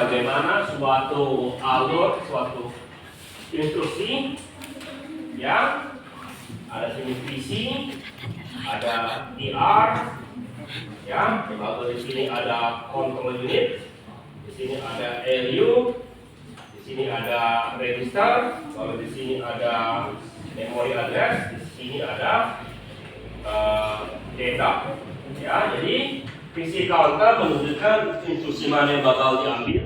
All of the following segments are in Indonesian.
bagaimana suatu alur, suatu instruksi, ya, ada sini PC, ada DR, ya, lalu di sini ada control unit, di sini ada LU, di sini ada register, lalu di sini ada memory address, di sini ada data. Ya, jadi PC counter menunjukkan instruksi mana yang bakal diambil.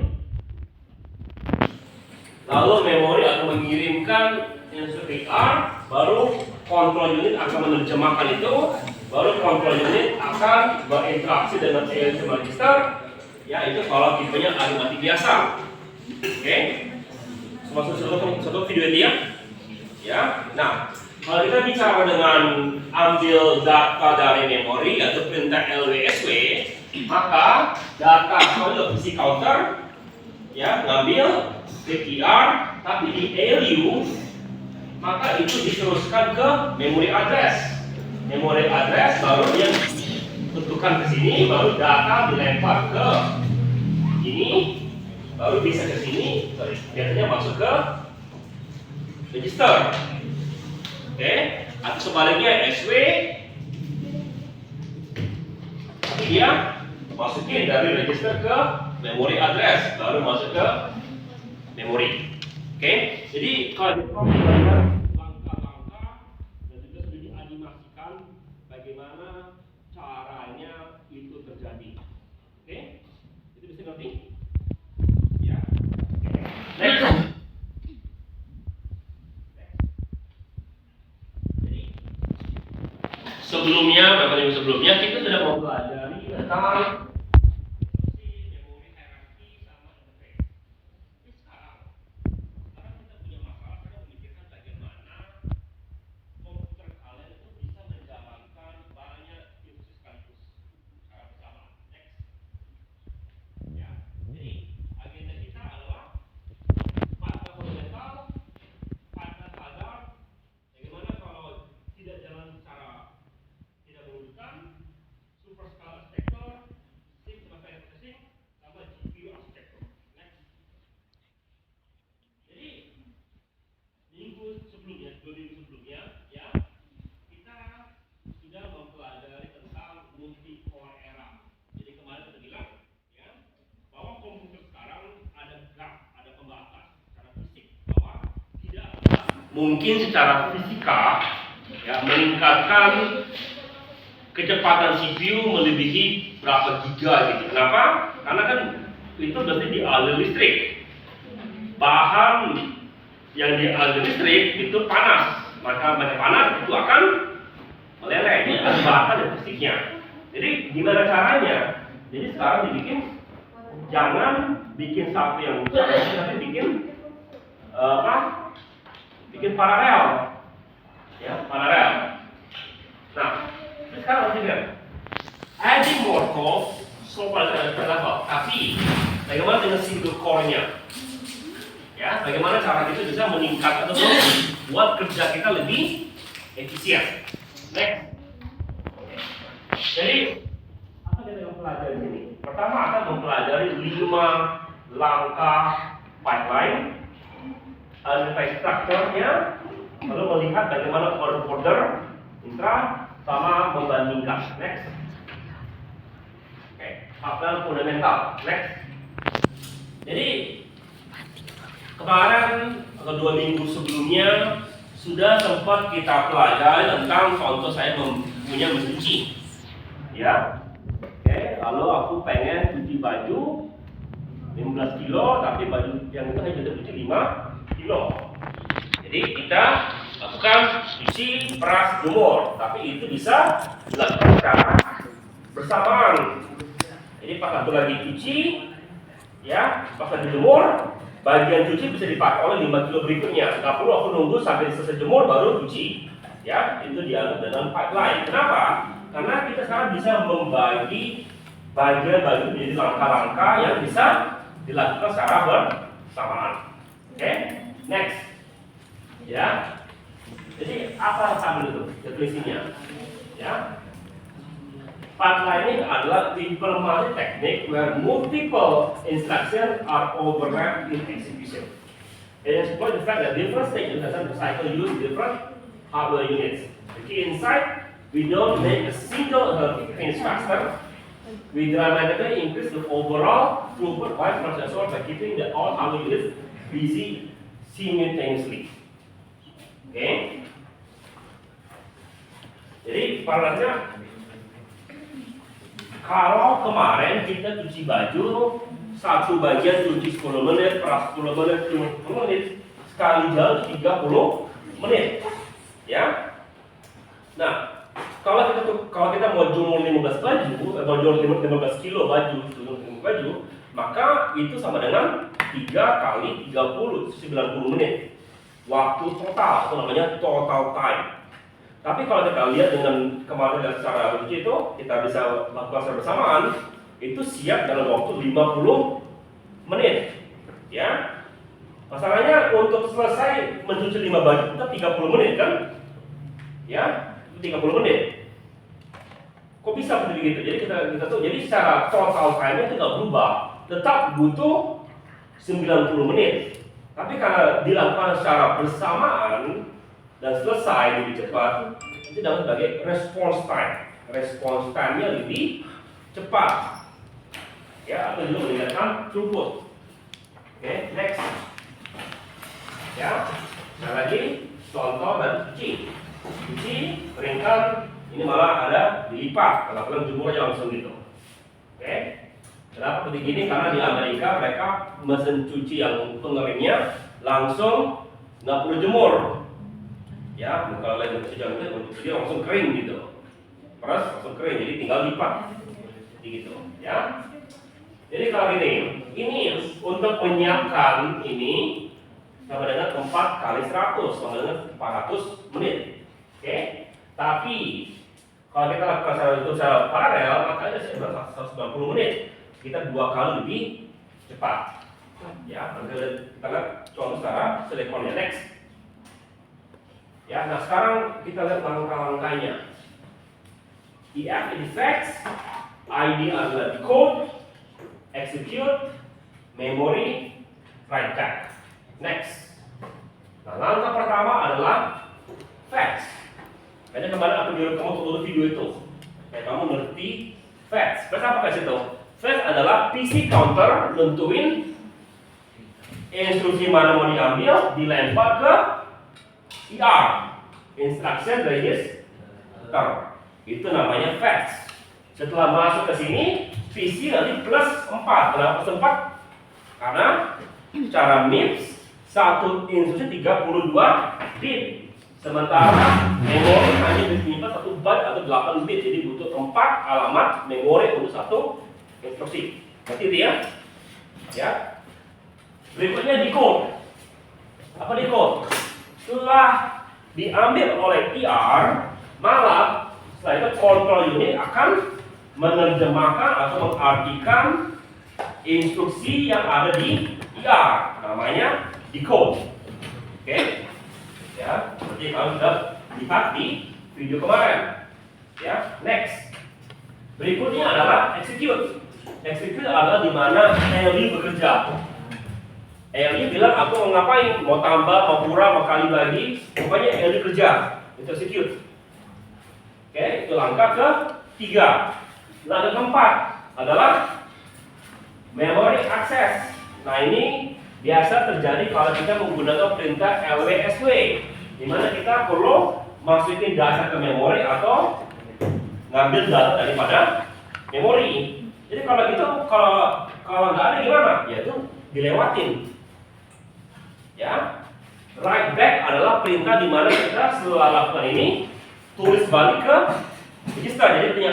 Lalu memori akan mengirimkan instruksi R, baru control unit akan menerjemahkan itu, baru control unit akan berinteraksi dengan ALU register. Ya, itu kalau tipenya aritmatik biasa. Oke, masuk satu video itu ya. Ya, nah. Kalau kita bicara dengan ambil data dari memori atau perintah LWSW, maka data kalau PC counter ya ngambil PTR, tapi di ALU maka itu diteruskan ke memory address. Memory address baru dia bentukan ke sini, baru data dilempar ke ini, baru bisa ke sini, biasanya masuk ke register. Oke, atau sebaliknya SW, tapi dia masukin dari register ke memory address, baru masuk ke memori. Oke, jadi kalau kita belajar langkah-langkah dan juga sudah dianimasikan bagaimana caranya itu terjadi. Oke, itu bisa ngerti? Ya. Oke. Next. Sebelumnya, beberapa minggu sebelumnya kita sudah mau pelajari tentang memori hierarki sama interface. Tapi sekarang kita punya masalah, kita memikirkan bagaimana komputer kalian itu bisa menjalankan banyak instruksi sekaligus secara bersamaan. Next. Ya, jadi agenda kita adalah pada fundamental, pada standar, bagaimana kalau tidak jalan secara tidak menggunakan super scale architecture, SIP sama file processing, sama GPU architecture. Next. Jadi minggu sebelumnya, 2 minggu sebelumnya, ya kita sudah mempelajari tentang multi core era. Jadi kemarin kita bilang, ya, bahwa komputer sekarang ada gap, ada pembatas secara fisik, bahwa tidak mungkin secara fisika ya meningkatkan kecepatan CPU melebihi berapa giga gitu. Kenapa? Karena kan itu berarti di aliran listrik. Bahan yang di aliran listrik itu panas. Maka banyak panas itu akan meleleh. Ini ada bahan dan fisiknya. Jadi gimana caranya? Jadi sekarang dibikin, jangan bikin satu yang sama, tapi bikin bikin paralel. Ya, paralel. Nah, sekarang juga adding more cores so pada level, tapi bagaimana dengan single core-nya? Ya, bagaimana cara kita bisa meningkatkan atau buat kerja kita lebih efisien? Next. Jadi apa kita akan pelajari ini? Pertama akan mempelajari 5 langkah pipeline, identify structure-nya, lalu melihat bagaimana order intra sama membandingkan. Next. Oke, fakta fundamental. Next. Jadi kemarin atau 2 minggu sebelumnya sudah sempat kita pelajari tentang contoh saya punya mesin cuci. Ya. Oke, lalu aku pengen cuci baju 15 kilo, tapi baju yang itu hanya bisa cuci 5 kilo. Jadi kita lakukan cuci, peras, jemur, tapi itu bisa dilakukan secara bersamaan. Jadi pas aku lagi cuci, ya, pas lagi jemur, bagian cuci bisa dipakai oleh 5 kilo berikutnya. Nggak perlu aku nunggu sampai selesai jemur baru cuci. Ya, itu dianggap dengan pipeline. Kenapa? Karena kita sekarang bisa membagi bagian-bagian menjadi langkah-langkah yang bisa dilakukan secara bersamaan. Oke, next. Ya. Jadi apa yang sama itu definisinya? Ya. Pipelining adalah implementasi teknik where multiple instructions are overlapped in execution. It exploits the fact that different stages of the cycle use different hardware units. The key insight: we don't make a single finish faster. We dramatically increase the overall throughput by processor by keeping the all hardware units busy simultaneously. Oke. Jadi paralelnya, kalau kemarin kita cuci baju satu bagian cuci 10 menit, per 10 menit, 10 menit, sekali jalan 30 menit, ya. Nah, kalau kita mau jumur 15 baju, atau jumur 15 kilo baju, maka itu sama dengan 3 kali 30, 90 menit. Waktu total, itu namanya total time. Tapi kalau kita lihat dengan kemarin dan secara rujuk itu, kita bisa lakukan secara bersamaan, itu siap dalam waktu 50 menit. Ya. Masalahnya untuk selesai mencuci 5 baju kita 30 menit kan? Ya, 30 menit. Kok bisa seperti gitu? Jadi kita tuh, jadi secara total time-nya tidak berubah, tetap butuh 90 menit. Tapi karena dilakukan secara bersamaan dan selesai lebih cepat, itu dalam sebagai response time. Response time-nya lebih cepat, ya, atau juga meningkatkan throughput. Oke, next. Ya, sekali lagi contoh dan cuci. Cuci, keringkan, ini malah ada dilipat, kalau jemur aja langsung gitu. Oke. Kenapa seperti ini? Karena di Amerika mereka mesin cuci yang pengeringnya langsung nggak perlu jemur. Ya, kalau lain cuci yang itu dia langsung kering gitu. Peras langsung kering, jadi tinggal lipat. Jadi gitu, ya. Jadi kalau ini untuk menyiapkan ini sama dengan 4 kali 100 sama dengan 400 menit. Oke. Tapi kalau kita lakukan secara paralel, makanya saya 190 menit. Kita 2 kali lebih cepat. Ya, nanti kita lihat contoh sekarang silikonnya next. Ya, nah sekarang kita lihat langkah-langkahnya. EF effects, ID adalah decode, execute, memory, write back. Next. Nah, langkah pertama adalah fetch. Kayaknya kemarin aku nyuruh kamu untuk video itu. Kayak kamu ngerti fetch. Fetch apa fetch itu? Fetch adalah PC counter nentuin instruksi mana mau diambil, dilempar ke ER, instruction register. Itu namanya fetch. Setelah masuk ke sini, PC nanti plus 4. Kenapa plus 4? Karena cara MIPS satu instruksi 32 bit. Sementara memori hanya disimpan 1 byte atau 8 bit. Jadi butuh 4 alamat memori untuk satu instruksi. Ngerti itu ya? Ya. Berikutnya decode. Apa decode? Setelah diambil oleh ER, malah setelah itu control unit akan menerjemahkan atau mengartikan instruksi yang ada di ER. Namanya decode. Oke? Ya, seperti kalau sudah lihat di video kemarin. Ya, next. Berikutnya adalah execute. Execute adalah di mana ALU bekerja. ALU bilang aku mau ngapain, mau tambah, mau kurang, mau kali lagi, pokoknya ALU kerja. Itu execute. Oke, itu langkah ke-3. Langkah ke-4 adalah memory access. Nah, ini biasa terjadi kalau kita menggunakan perintah LWSW, di mana kita perlu masukin data ke memori atau ngambil data daripada memori. Jadi kalau gitu, kalau nggak ada gimana? Ya itu dilewatin. Ya, write back adalah perintah di mana kita setelah lakukan ini tulis balik ke register. Jadi punya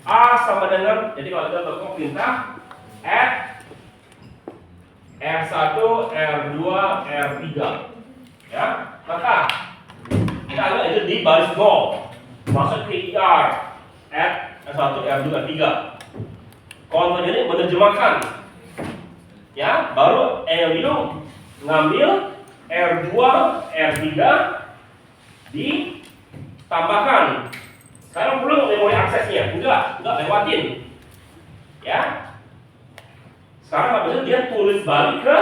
A sama dengan, jadi kalau kita lakukan perintah add R1, R2, R3, ya, maka kita ambil itu di baris 0, masuk ke ER, add R1, R2, R3. Kontrol ini menerjemahkan, ya, baru ALU ngambil R2, R3 ditambahkan Sekarang belum memori aksesnya, enggak lewatin. Ya. Sekarang habis itu dia tulis balik ke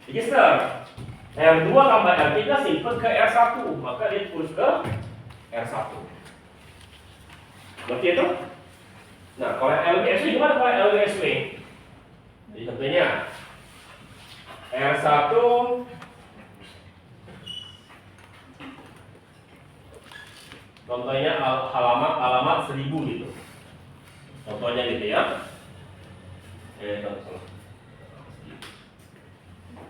register. R2 tambah R3 simpen ke R1, maka dia tulis ke R1. Berarti itu? Nah, kalau LWSW gimana kalau LWSW? Jadi contohnya R1 contohnya alamat 1000 gitu. Contohnya gitu ya.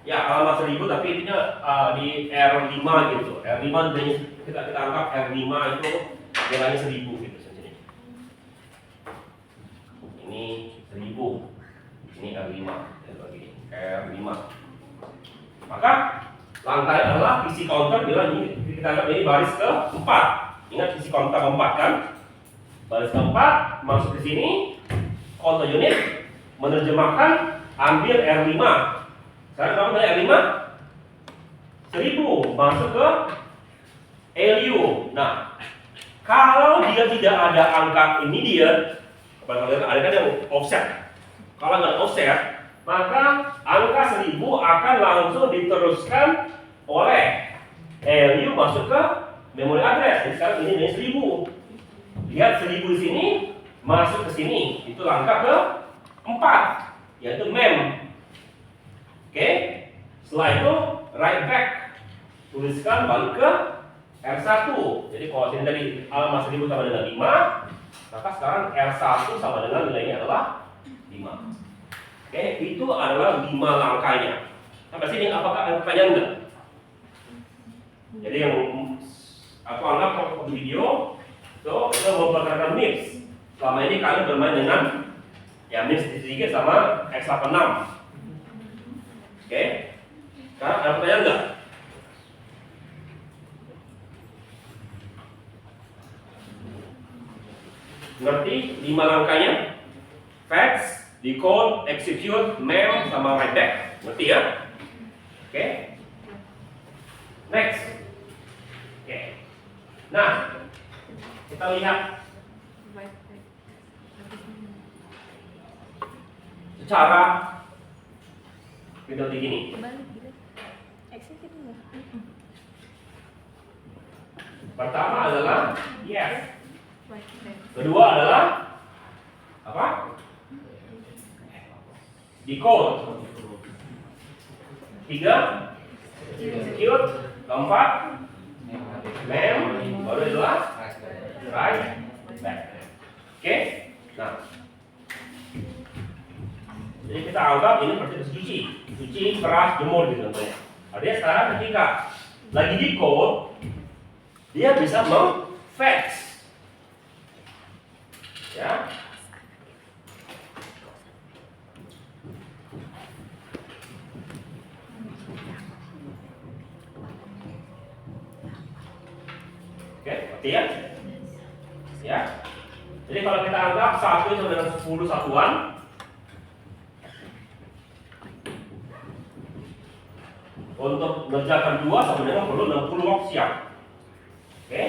Ya, alamat 1000 tapi intinya di R5 gitu. R5 kita anggap R5 itu nilainya 1000 gitu sini. Ini 1000. Ini R5 bagi R5. Maka langkah adalah isi counter bilang ini kita anggap ini baris ke-4. Ingat isi counter ke-4 kan? Baris ke-4 masuk ke sini, counter unit menerjemahkan ambil R5. Sekarang berapa dari R5? 1000 masuk ke LU. Nah, kalau dia tidak ada angka immediate, kalau ada kan yang offset. Kalau nggak offset, maka angka 1000 akan langsung diteruskan oleh LU masuk ke memori address. Jadi sekarang ini 1000. Lihat 1000 di sini masuk ke sini. Itu langkah ke-4, yaitu mem. Oke. Setelah itu write back. Tuliskan balik ke R1. Jadi kalau sini tadi alamat 1000 sama dengan 5, maka sekarang R1 sama dengan nilainya adalah 5. Oke, itu adalah 5 langkahnya. Sampai sini apakah ada pertanyaan enggak? Jadi yang aku anggap video itu memperkenalkan MIPS. Selama ini kalian bermain dengan ya MIPS sedikit sama X86. Oke. Sekarang ada pertanyaan enggak? Ngerti 5 langkahnya? Fetch, decode, execute, mem, sama write back. Ngerti ya? Oke. Next. Oke. Nah, kita lihat secara video begini. Pertama adalah yes. Kedua adalah apa? Decode. Tiga, execute. Keempat, mem. Baru adalah write back. Oke? Nah, jadi kita anggap ini seperti cuci, keras, jemur gitu contohnya. Artinya sekarang ketika lagi decode, dia bisa mem-fetch. Ya. Oke, ngerti ya? Ya. Jadi kalau kita anggap 1 sama dengan 10 satuan, untuk mengerjakan 2 sama dengan perlu 60 waktu siap. Oke?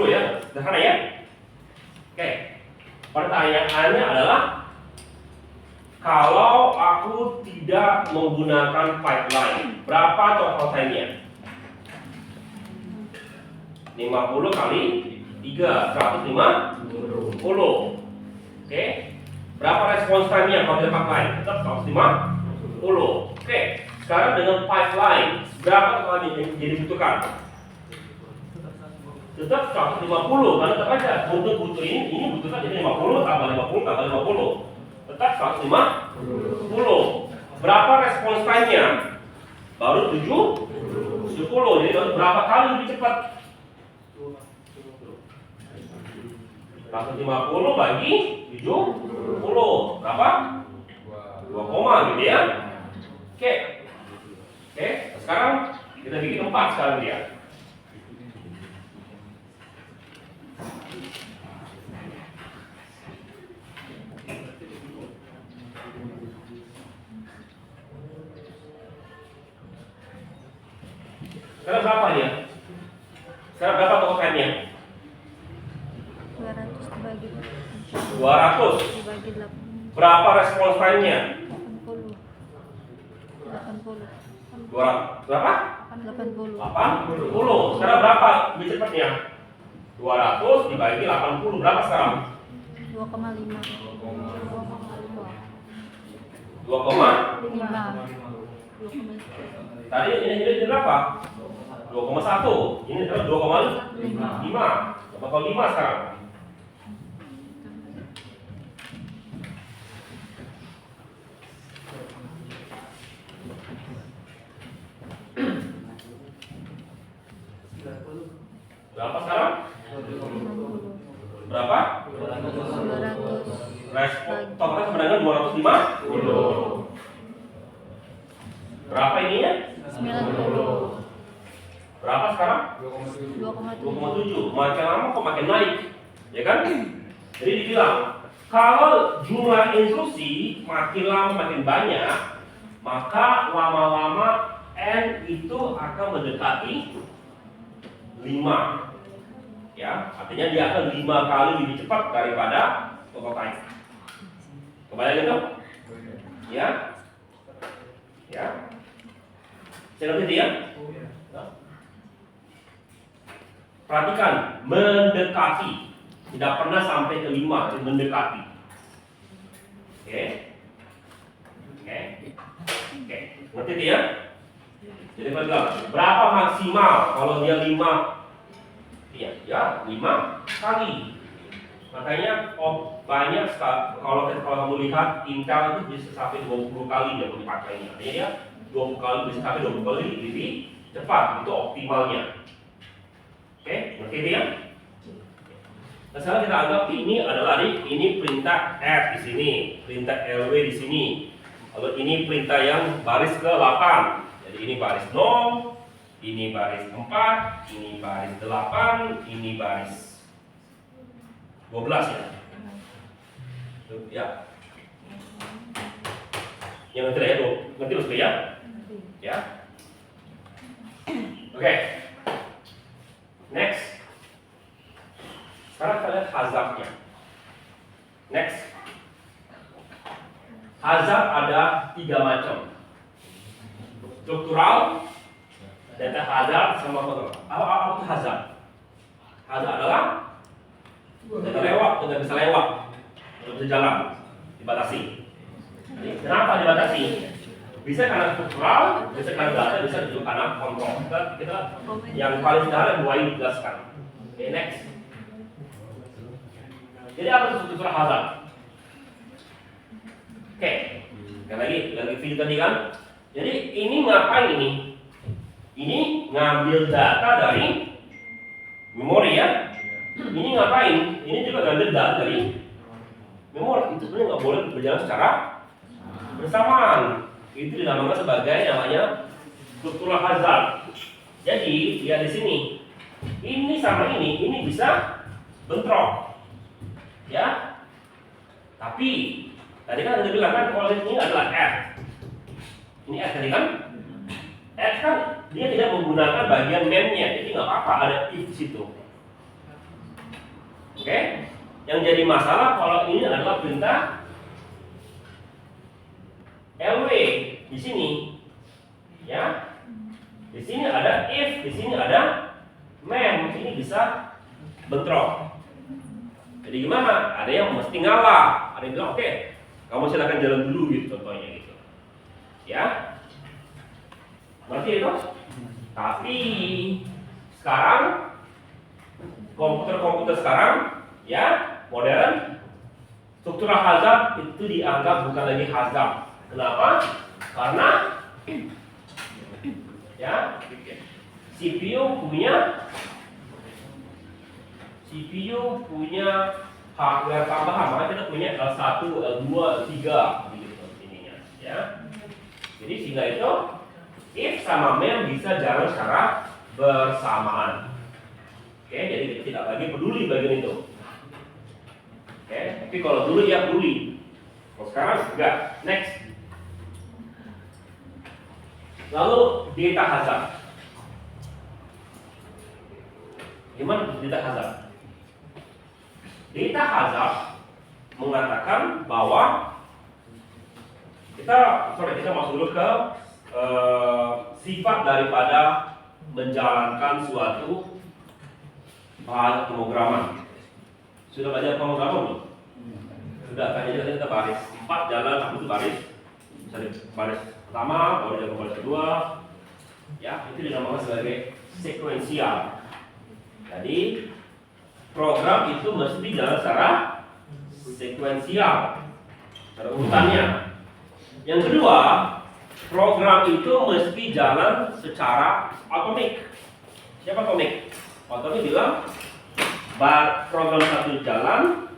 Ya, sederhana ya. Oke, pertanyaannya adalah kalau aku tidak menggunakan pipeline, berapa total time-nya? 50 kali 3, 150. Oke, berapa respons time-nya kalau tidak pipeline? Tetap 150. Oke, sekarang dengan pipeline, berapa total yang dibutuhkan? Tetap 150 karena tetap aja butuh ini butuhkan jadi 50 tambah 50 tambah 50 tetap 150. Berapa respons time-nya? Baru 70. Jadi baru berapa kali lebih cepat? 150 bagi 70 berapa? 2 koma gitu ya. Oke. Sekarang Kita bikin 4 sekarang dia. Sekarang berapa dia? Sekarang berapa total time-nya? 200 dibagi 200. dibagi 8. Berapa response time-nya? 80. 80. 200. Berapa? 80. 80. Sekarang berapa lebih cepatnya? 200 dibagi 80. Berapa sekarang? 2,5. 2,5. 5. Tadi ini berapa? 2,1. Ini sekarang 2,5. Berapa 5 sekarang? Berapa sekarang? 50. Berapa? 200. Respon totalnya sebenarnya 250. Berapa ininya? 90. Berapa sekarang? 2,7. 2,7. Makin lama kok makin naik, ya kan? Jadi dibilang kalau jumlah instruksi makin lama makin banyak, maka lama-lama n itu akan mendekati 5. Ya, artinya dia akan 5 kali lebih cepat daripada total time. Kebayang gitu? Ya? Ya? Saya ngerti ya? Perhatikan, mendekati. Tidak pernah sampai ke 5, mendekati. Oke? Oke? Oke, ngerti ya? Jadi berapa maksimal kalau dia 5? Iya, ya 5 kali. Makanya banyak kalau kamu lihat Intel itu bisa sampai 20 kali dia dipakainya. Artinya dia 20 kali bisa sampai 20 kali lebih cepat, itu optimalnya. Oke, ngerti ya? Nah, sekarang kita anggap ini adalah ini perintah F di sini, perintah LW di sini. Kalau ini perintah yang baris ke-8. Jadi ini baris 0, ini baris 4, ini baris 8, ini baris 12 ya. Ya. Yang ngerti ya, ngerti maksudnya ya? Ya. Oke. Next. Sekarang kita lihat hazardnya. Next. Hazard ada 3 macam. Struktural, data hazard, sama kontrol. Apa itu hazard? Hazard adalah tidak lewat, tidak bisa lewat, tidak bisa jalan, dibatasi. Jadi, kenapa dibatasi? Bisa karena struktural, bisa karena data, bisa juga karena kontrol. Kita yang paling sederhana dua ini dijelaskan. Oke, next. Jadi apa itu struktural hazard? Oke, sekali lagi video tadi kan. Jadi ini ngapain ini? Ini ngambil data dari memori ya. Ini ngapain? Ini juga ngambil data dari memori. Itu sebenarnya nggak boleh berjalan secara bersamaan. Itu dinamakan sebagai namanya struktural hazard. Jadi lihat di sini. Ini sama ini bisa bentrok. Ya. Tapi tadi kan ada bilang kan kalau ini adalah F. Ini F tadi kan? F kan dia tidak menggunakan bagian memnya, jadi nggak apa-apa ada if di situ. Oke? Yang jadi masalah kalau ini adalah perintah LW di sini, ya. Di sini ada if, di sini ada mem, ini bisa bentrok. Jadi gimana? Ada yang mesti ngalah, ada yang bilang oke, kamu silakan jalan dulu gitu contohnya gitu. Ya, berarti itu. Tapi sekarang komputer-komputer sekarang, ya modern, struktural hazard itu dianggap bukan lagi hazard. Kenapa? Karena ya CPU punya hardware tambahan, makanya kita punya L1, L2, L3 gitu ininya, ya. Jadi sehingga itu if sama mem bisa jalan secara bersamaan. Oke, jadi kita tidak lagi peduli bagian itu. Oke, tapi kalau dulu ya peduli. Kalau sekarang enggak. Next. Lalu data hazard. Gimana data hazard? Data hazard mengatakan bahwa kita masuk dulu ke sifat daripada menjalankan suatu bahasa pemrograman. Sudah belajar pemrograman belum? Sudah, kayaknya kita baris sifat jalan satu itu baris. Misalnya baris pertama, baru jalan baris kedua. Ya, itu dinamakan sebagai sekuensial. Jadi program itu mesti jalan secara sekuensial, secara urutannya. Yang kedua, program itu mesti jalan secara otomatik. Siapa otomatik? Otomatik bilang program satu jalan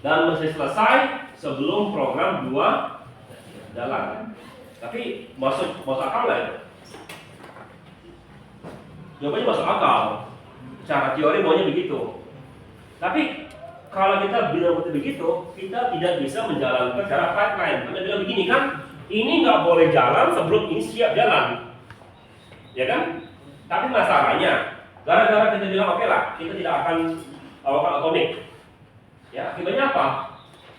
dan mesti selesai sebelum program dua jalan. Tapi masuk akal nggak itu? Jawabannya masuk akal. Secara teori maunya begitu. Tapi kalau kita bilang begitu, kita tidak bisa menjalankan secara pipeline. Kita bilang begini kan, ini nggak boleh jalan sebelum ini siap jalan, ya kan? Tapi masalahnya, gara-gara kita bilang oke lah, kita tidak akan lakukan otomatik. Ya, akibatnya apa?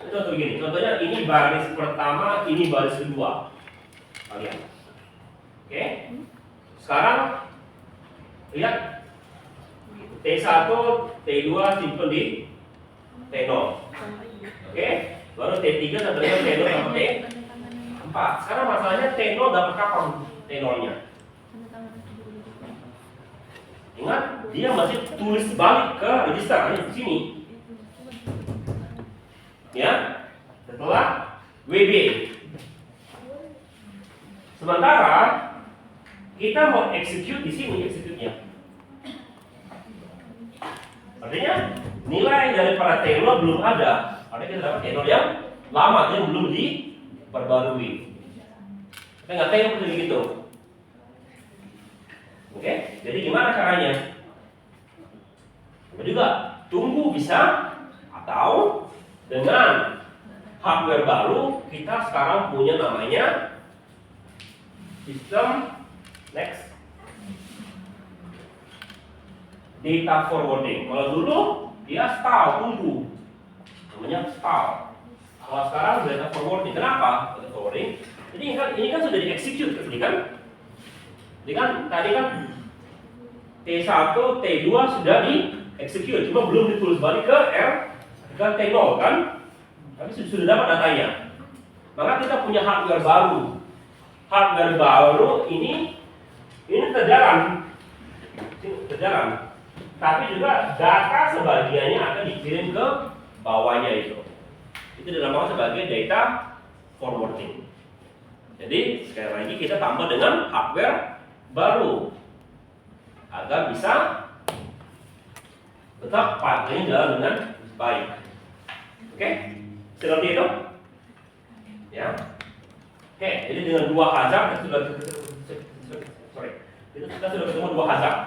Contoh begini, contohnya ini baris pertama, ini baris kedua, kalian. Oke? Sekarang lihat T1, T2 simpen di T0. Oke? Baru T3 sampai T0 sampai T4. Sekarang masalahnya T0 dapat kapan T0-nya? Ingat, dia masih tulis balik ke register di sini. Ya? Setelah WB. Sementara kita mau execute di sini, execute-nya. Artinya nilai daripada T0 belum ada. Artinya kita dapat T0 yang lama, yang belum diperbarui. Kita nggak tahu seperti gitu. Oke, jadi gimana caranya? Coba juga tunggu bisa, atau dengan hardware baru kita sekarang punya namanya sistem next data forwarding. Kalau dulu dia stall, tunggu, namanya stall. Kalau sekarang data forwarding. Kenapa data forwarding? Jadi ini kan sudah di-execute tadi kan? Tadi kan T1, T2 sudah di-execute, cuma belum ditulis balik ke T0 kan? Tapi sudah dapat datanya. Maka kita punya hardware baru. Hardware baru ini terjalan. Tapi juga data sebagiannya akan dikirim ke bawahnya itu. Itu dinamakan sebagai data forwarding. Jadi sekali lagi kita tambah dengan hardware baru agar bisa tetap pipeline jalan dengan baik. Oke, seperti itu. Ya. Oke, jadi dengan dua hazard kita sudah ketemu dua hazard.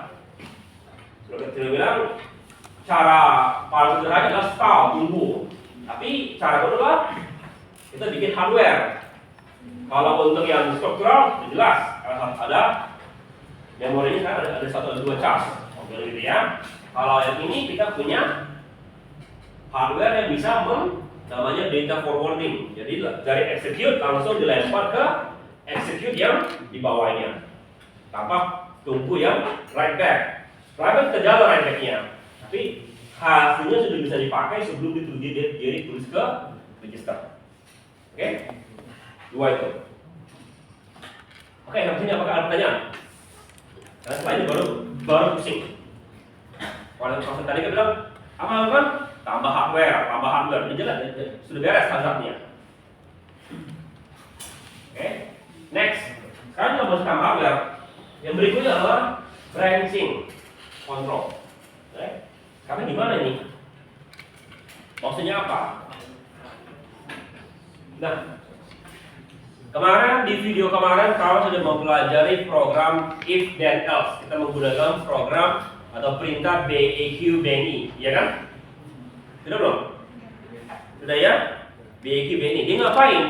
Sudah kita bilang cara paling sederhana adalah stall, tunggu. Tapi cara kedua kita bikin hardware. Kalau untuk yang struktural jelas ada memorinya kan ada satu atau dua charge. Oke gitu ya. Kalau yang ini kita punya hardware yang bisa namanya data forwarding. Jadi dari execute langsung dilempar ke execute yang di bawahnya tanpa tunggu yang write back. Write back terjalan write back-nya, tapi hasilnya sudah bisa dipakai sebelum ditulis ke register. Oke? Dua itu. Oke, sampai sini apakah ada pertanyaan? Karena setelah ini baru pusing. Kalau proses tadi kita bilang apa kan? Tambah hardware, ini jelas sudah beres hazardnya. Oke, next. Sekarang kita mau tambah hardware. Yang berikutnya adalah branching control. Oke, karena gimana ini? Maksudnya apa? Nah, Kemarin di video kemarin kawan sudah mempelajari program if then else. Kita menggunakan program atau perintah BEQ BNI, ya kan? Sudah belum? Sudah ya? BEQ BNI. Dia ngapain?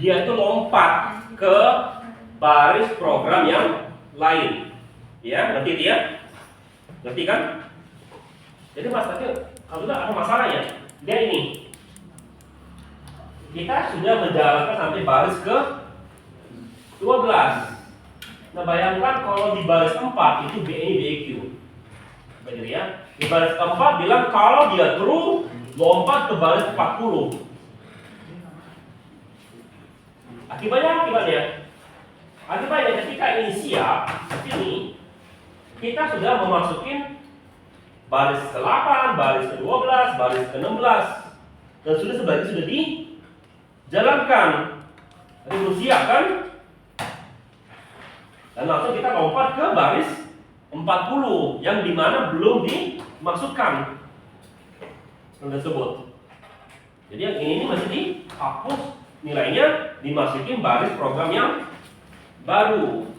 Dia itu lompat ke baris program yang lain. Ya, ngerti dia? Ngerti kan? Jadi kalau ada masalahnya, dia ini. Kita sudah menjalankan sampai baris ke 12. Nah, bayangkan kalau di baris 4 itu BNI BEQ. Benar ya? Di baris keempat bilang kalau dia true, lompat ke baris 40. Akibatnya ketika ini siap, ini kita sudah memasukin baris ke-8, baris ke-12, baris ke-16, dan sebagian sudah dijalankan. Jadi belum siap kan? Dan langsung kita lompat ke baris 40 yang dimana belum dimasukkan tersebut. Jadi yang ini masih dihapus, nilainya dimasukin baris program yang baru.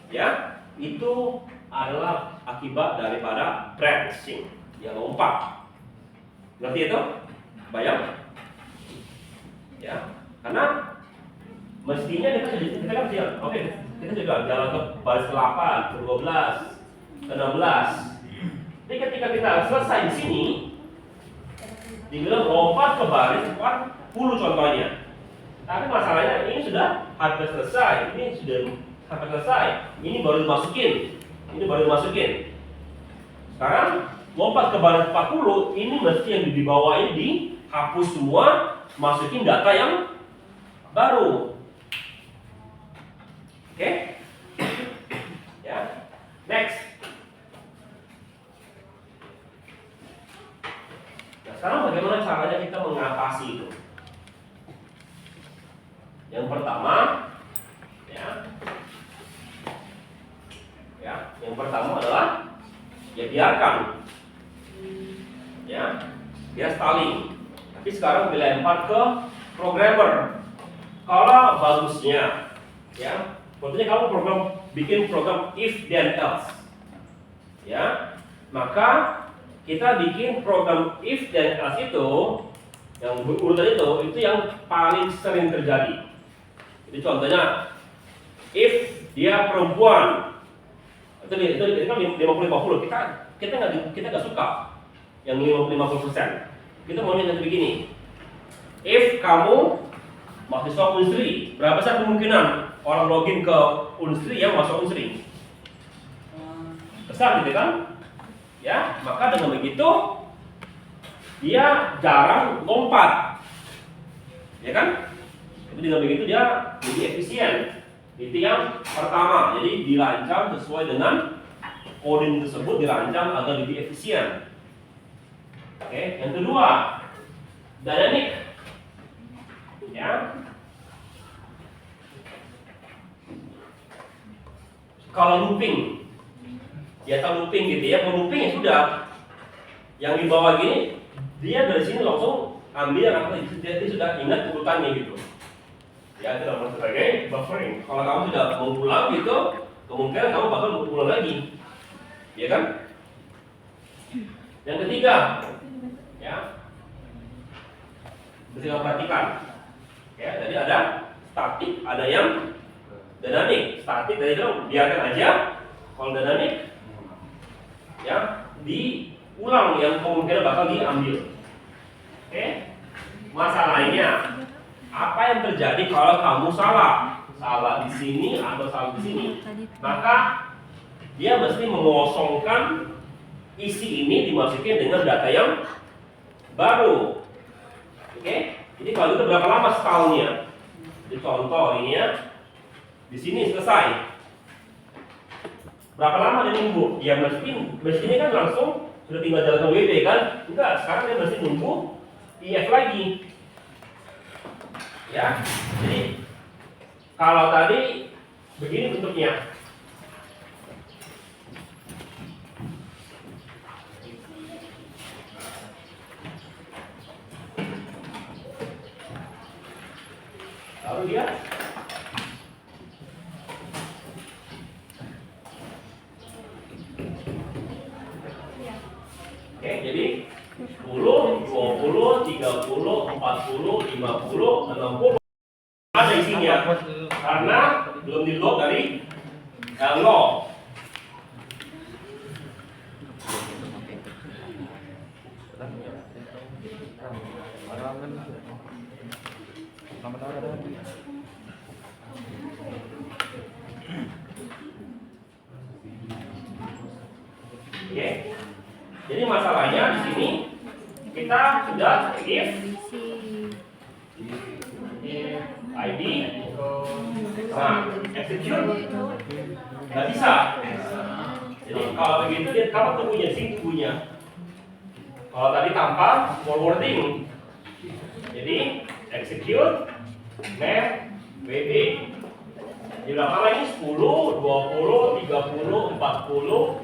Ya, itu adalah akibat daripada branching, yang lompat. Ngerti itu? Bayang? Ya, karena mestinya kita kan siap. Oke, kita juga jalan ke baris ke-8, ke-12, ke-16. Jadi ketika kita selesai di sini, dibilang lompat ke baris 40 contohnya. Tapi masalahnya ini sudah hampir selesai, ini sudah hampir selesai. Ini baru dimasukin, ini baru dimasukin. Sekarang lompat ke baris 40, ini mesti yang di bawah ini dihapus semua, masukin data yang baru. Oke? Ya. Next. Nah, sekarang bagaimana caranya kita mengatasi itu? Yang pertama, yang pertama adalah biarkan, dia stalling. Tapi sekarang dilempar ke programmer. Kalau bagusnya, contohnya kamu bikin program if then else, maka kita bikin program if then else itu yang berurutan itu yang paling sering terjadi. Jadi contohnya, if dia perempuan, itu kan 50-50. Kita nggak suka yang 50%. Kita maunya nanti begini. If kamu mahasiswa Unsri, berapa besar kemungkinan orang login ke Unsri yang masuk Unsri? Besar gitu kan? Ya, maka dengan begitu dia jarang lompat, ya kan? Jadi dengan begitu dia lebih efisien. Itu yang pertama. Jadi dirancang sesuai dengan coding tersebut, dirancang agar lebih efisien. Oke, yang kedua, dynamic. Kalau looping, tahu looping gitu ya. Kalau looping ya sudah, yang di bawah gini, dia dari sini langsung ambil yang apa, dia sudah ingat urutannya gitu. Ya, itu namanya sebagai buffering. Kalau kamu sudah mengulang gitu, kemungkinan kamu bakal mengulang lagi, ya kan? Yang ketiga, mesti kamu perhatikan. Jadi ada statik, ada yang dynamic. Statik tadi itu biarkan aja. Kalau dynamic, diulang yang kemungkinan bakal diambil. Oke, masalahnya apa yang terjadi kalau kamu salah di sini atau salah di sini? Maka dia mesti mengosongkan isi ini, dimasukin dengan data yang baru. Oke, jadi kalau itu berapa lama setahunnya? Jadi contoh ini di sini selesai. Berapa lama dia nunggu? Ya mestinya kan langsung sudah tinggal jalan WD kan? Enggak, sekarang dia mesti nunggu IF lagi. Jadi kalau tadi begini bentuknya. Lalu dia 50, 60 ada isinya karena belum di load dari L0. Oke. Jadi masalahnya di sini kita sudah if ID, nah execute nggak bisa. Jadi kalau begitu dia apa tunggunya sih tunggunya. Kalau tadi tanpa forwarding, jadi execute map WD. Di belakang lagi 10, 20, 30, 40,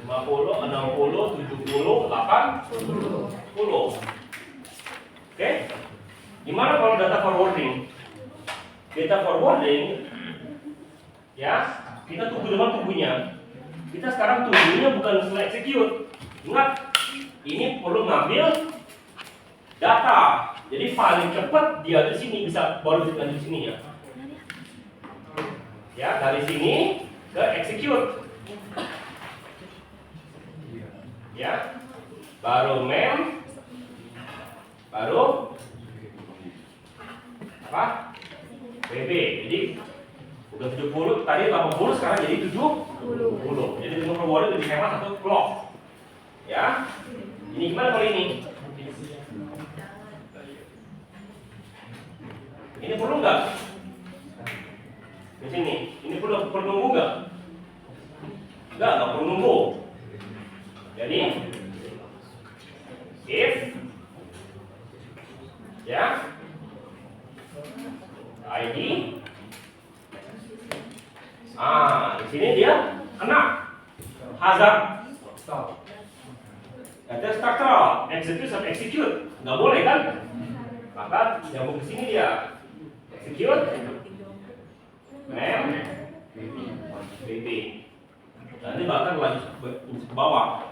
50, 60, 70, 80, 10. Oke? Gimana kalau data forwarding? Data forwarding, ya, kita tunggu dengan tunggunya. Kita sekarang tunggunya bukan setelah execute. Ingat, ini perlu ngambil data. Jadi paling cepat dia di sini bisa baru di sini ya. Ya, dari sini ke execute. Ya, baru mem, baru apa? BB. Jadi udah 70, tadi 80, sekarang jadi 70. Jadi tunggu forwarding lebih hemat satu clock. Ya, ini gimana kalau ini? Ini perlu nggak? Di sini, ini perlu nunggu nggak? Nggak perlu nunggu. Jadi, if, ya, ID, di sini dia kena hazard. Ada structural, execute, nggak boleh kan? Maka nyambung ke sini dia execute, mem, BB. Nanti bahkan lanjut ke bawah.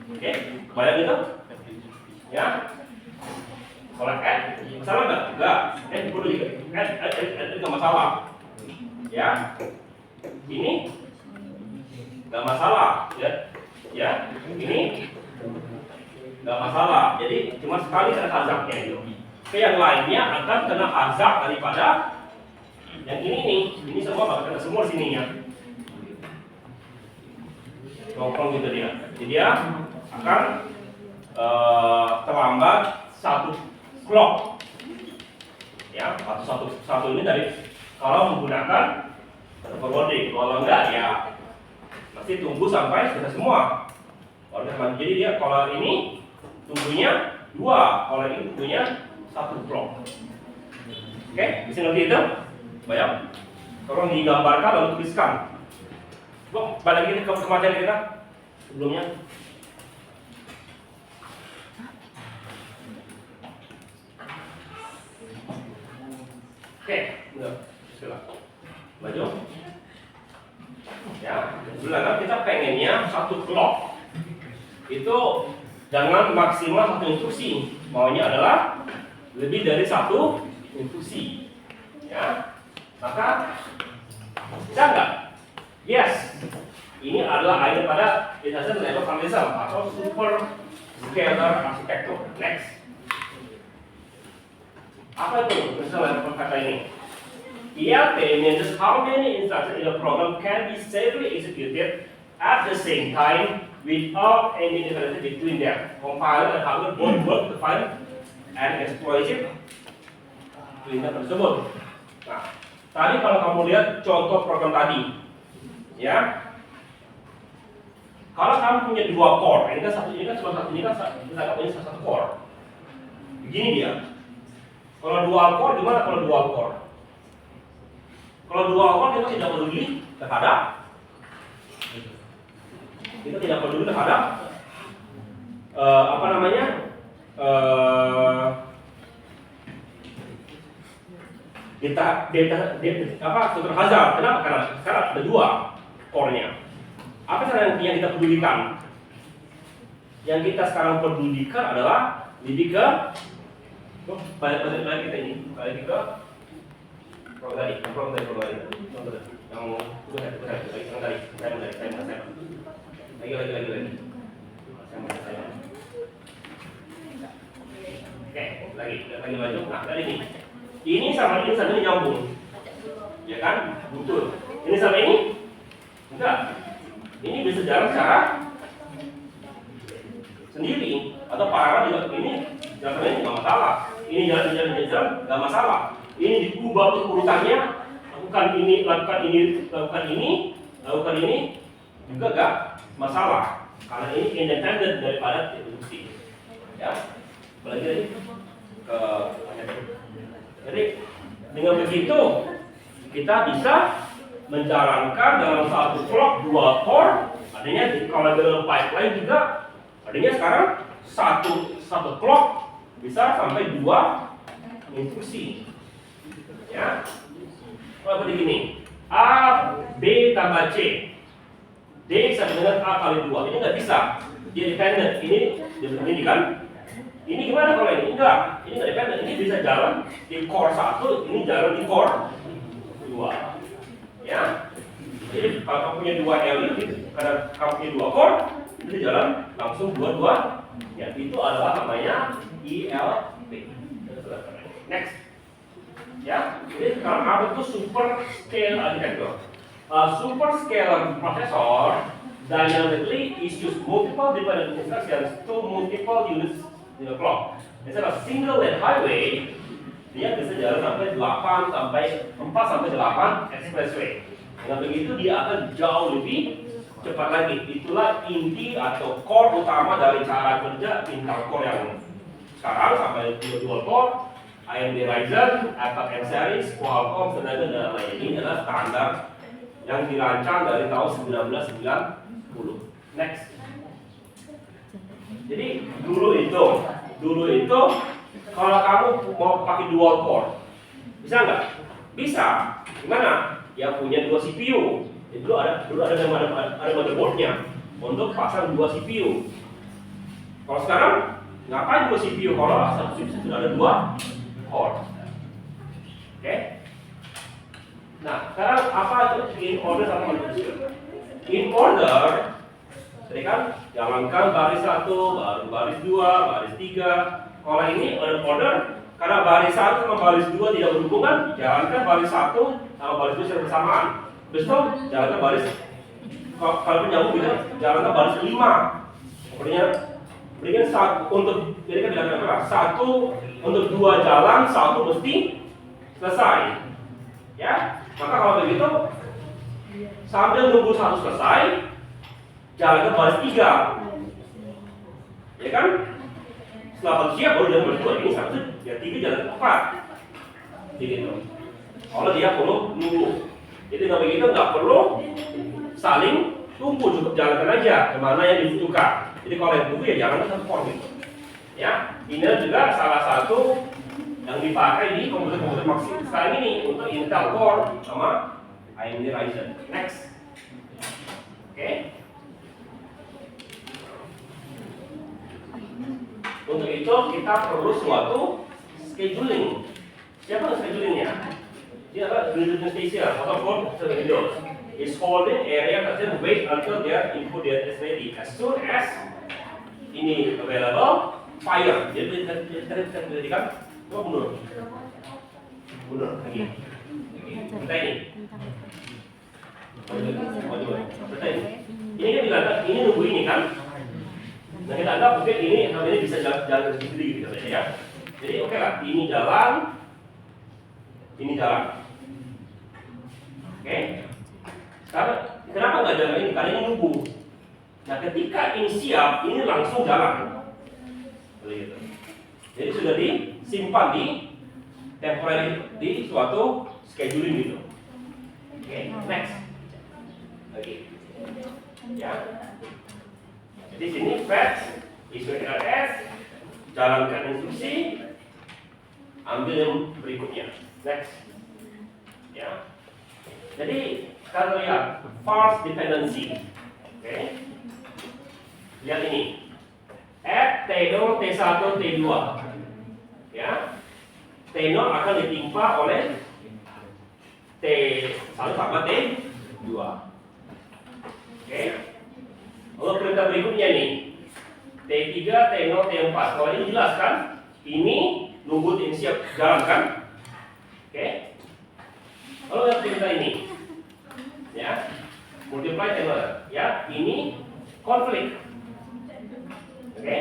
Oke, bayang itu? Ya. Kalau add, masalah nggak? Nggak. Perlu juga. Add nggak masalah. Ya. Ini nggak masalah. Ya. Ini nggak masalah. Jadi cuma sekali kena hazardnya itu. Oke, yang lainnya akan kena hazard daripada yang ini nih. Ini semua bakal kena semua sininya. Nongkrong gitu dia. Jadi dia akan terlambat satu clock. Ya, satu ini dari kalau menggunakan forwarding. Kalau enggak ya pasti tunggu sampai sudah semua. Jadi dia kalau ini tunggunya 2, kalau ini tunggunya 1 clock. Oke, bisa ngerti itu? Bayang. Tolong digambarkan lalu tuliskan. Coba balik ini ke kemajuan kita sebelumnya. Oke, udah. Silakan. Maju. Ya, sebenarnya kita pengennya 1 clock. Itu jangan maksimal 1 instruksi. Maunya adalah lebih dari 1 instruksi. Ya. Maka bisa nggak? Yes. Ini adalah akhir pada dasar level formalism atau super scalar architecture. Next. Apa itu misalnya kata ini? ELP means how many instructions in a program can be safely executed at the same time without any difference between them. Compiler dan hardware both work to find and exploit perintah tersebut. Nah, tadi kalau kamu lihat contoh program tadi, ya, kalau kamu punya 2 core, ini kan kita punya satu core. Begini dia. Kalau dual core gimana kalau dual core? Kalau dual core kita tidak peduli terhadap apa namanya? Data apa struktur hazard. Kenapa? Karena sekarang ada 2 core-nya. Apa yang kita pedulikan? Yang kita sekarang pedulikan adalah lebih ke Balik lagi kita ini, balik ke prong tadi. Yang benar, yang tadi, saya. Lagi. Saya. Oke, lagi maju. Nah, tadi ini. Ini sama ini nyambung. Ya kan? Betul. Ini sama ini? Enggak. Ini bisa jalan secara sendiri atau paralel juga. Ini jalannya nggak masalah. Ini jalan nggak masalah. Ini diubah urutannya, lakukan ini juga nggak masalah karena ini independen daripada deduksi. Ya, apalagi ke jadi dengan begitu kita bisa menjalankan dalam satu clock 2 core. Artinya kalau dalam pipeline juga artinya sekarang satu clock bisa sampai 2 instruksi. Ya, seperti gini, A, B tambah C, D sama dengan A kali 2. Ini nggak bisa, dia dependent. Ini kan, ini gimana kalau ini? Enggak, ini nggak dependent. Ini bisa jalan di core 1, ini jalan di core 2. Ya, jadi kalau kamu punya 2 LU, karena kamu punya 2 core, itu jalan langsung dua-dua. Ya, itu adalah namanya ILP. Next. Ya, jadi sekarang apa itu super scale architecture? Super scale processor dynamically issues multiple dependent instructions to multiple units in the clock. Instead of single and highway, dia bisa jalan sampai 4 sampai 8 expressway. Dengan begitu dia akan jauh lebih cepat lagi. Itulah inti atau core utama dari cara kerja Intel Core yang sekarang sampai dual core, AMD Ryzen, Apple M series, Qualcomm, Snapdragon dan lain-lain. Ini adalah standar yang dirancang dari tahun 1990. Next. Jadi dulu itu kalau kamu mau pakai dual core, bisa nggak? Bisa. Gimana? Ya punya 2 CPU. Dulu ada motherboardnya untuk pasang 2 CPU. Kalau sekarang ngapain 2 CPU kalau satu CPU sudah ada 2 core? Oke? Nah, sekarang apa itu in order sama manusia? In order, tadi kan jalankan baris 1, baru baris 2, baris 3. Kalau ini order, karena baris 1 sama baris 2 tidak berhubungan, jalankan baris 1 sama baris 2 secara bersamaan. Besok jalankan baris, kalau nyambung bisa jalankan baris 5. Berikan untuk jadi kan tidak ada 1 untuk 2 jalan, 1 mesti selesai. Ya, maka kalau begitu sambil nunggu 1 selesai, jalankan baris 3. Ya kan? Setelah baru siap baru jalan baris 2. Ini 1, ya 3 jalan 4. Begitu. Kalau dia perlu nunggu. Jadi kalau begitu nggak perlu saling tunggu, cukup jalankan aja kemana yang dibutuhkan. Jadi kalau yang tunggu ya jangan satu core gitu. Ya, ini juga salah satu yang dipakai di komputer maksimal sekarang ini untuk Intel Core sama AMD Ryzen. Next. Oke. Untuk itu kita perlu suatu scheduling. Siapa schedulingnya? Dia adalah reduction station atau code windows. Is holding area content wait until their input data is ready. As soon as ini available, fire. Jadi kan, coba mundur lagi. Kita ini. Ini kan dianggap ini nunggu ini kan. Nah kita anggap mungkin ini bisa jalan sendiri gitu ya. Jadi oke lah, ini jalan. Oke. Sekarang kenapa nggak jalan ini? Karena ini nunggu. Nah ketika ini siap, ini langsung jalan. Begitu. Jadi sudah disimpan di temporary di suatu scheduling gitu. Oke, next. Oke. Ya. Jadi sini fetch, issue RS, jalankan instruksi, ambil yang berikutnya. Next. Ya. Jadi kita lihat false dependency. Oke. Lihat ini. Add T0, T1, T2. Ya. T0 akan ditimpa oleh T1 sama T2. Oke. Lalu perintah berikutnya nih, T3, T0, T4. Kalau ini jelas kan? Ini nunggu yang siap jalan kan? Oke. Lalu yang perintah ini, ya, multiply T0, ya, ini konflik. Oke.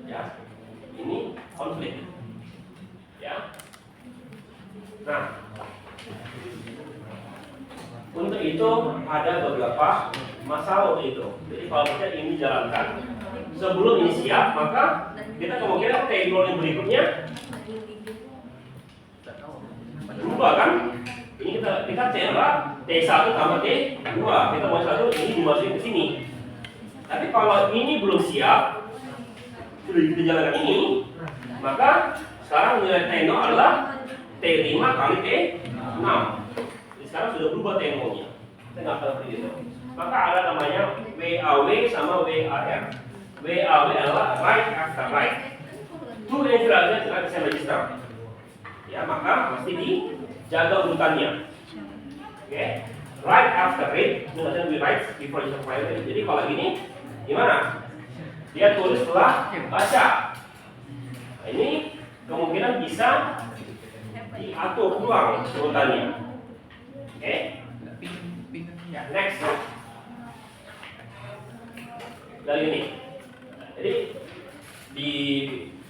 Ya, ini konflik. Ya. Nah, untuk itu ada beberapa masalah untuk itu. Jadi kalau kita ini dijalankan sebelum ini siap, maka kita kemungkinan T0 yang berikutnya berubah kan? Ini kita cerak T1 sama T2. Kita mau satu ini dimasukin ke sini. Tapi kalau ini belum siap, sudah dijalankan ini, maka sekarang nilai T0 adalah T5 kali T6. Sekarang sudah berubah T0-nya. Kita nggak tahu seperti itu. Maka ada namanya WAW sama WAR. WAW adalah right after right. Two instructions tidak bisa register. Ya, maka mesti dijaga urutannya. Oke, right after read, itu nanti we write before you file. Jadi kalau gini, gimana? Dia tulis setelah baca. Nah, ini kemungkinan bisa diatur ulang urutannya. Oke, next. Dari ini. Jadi di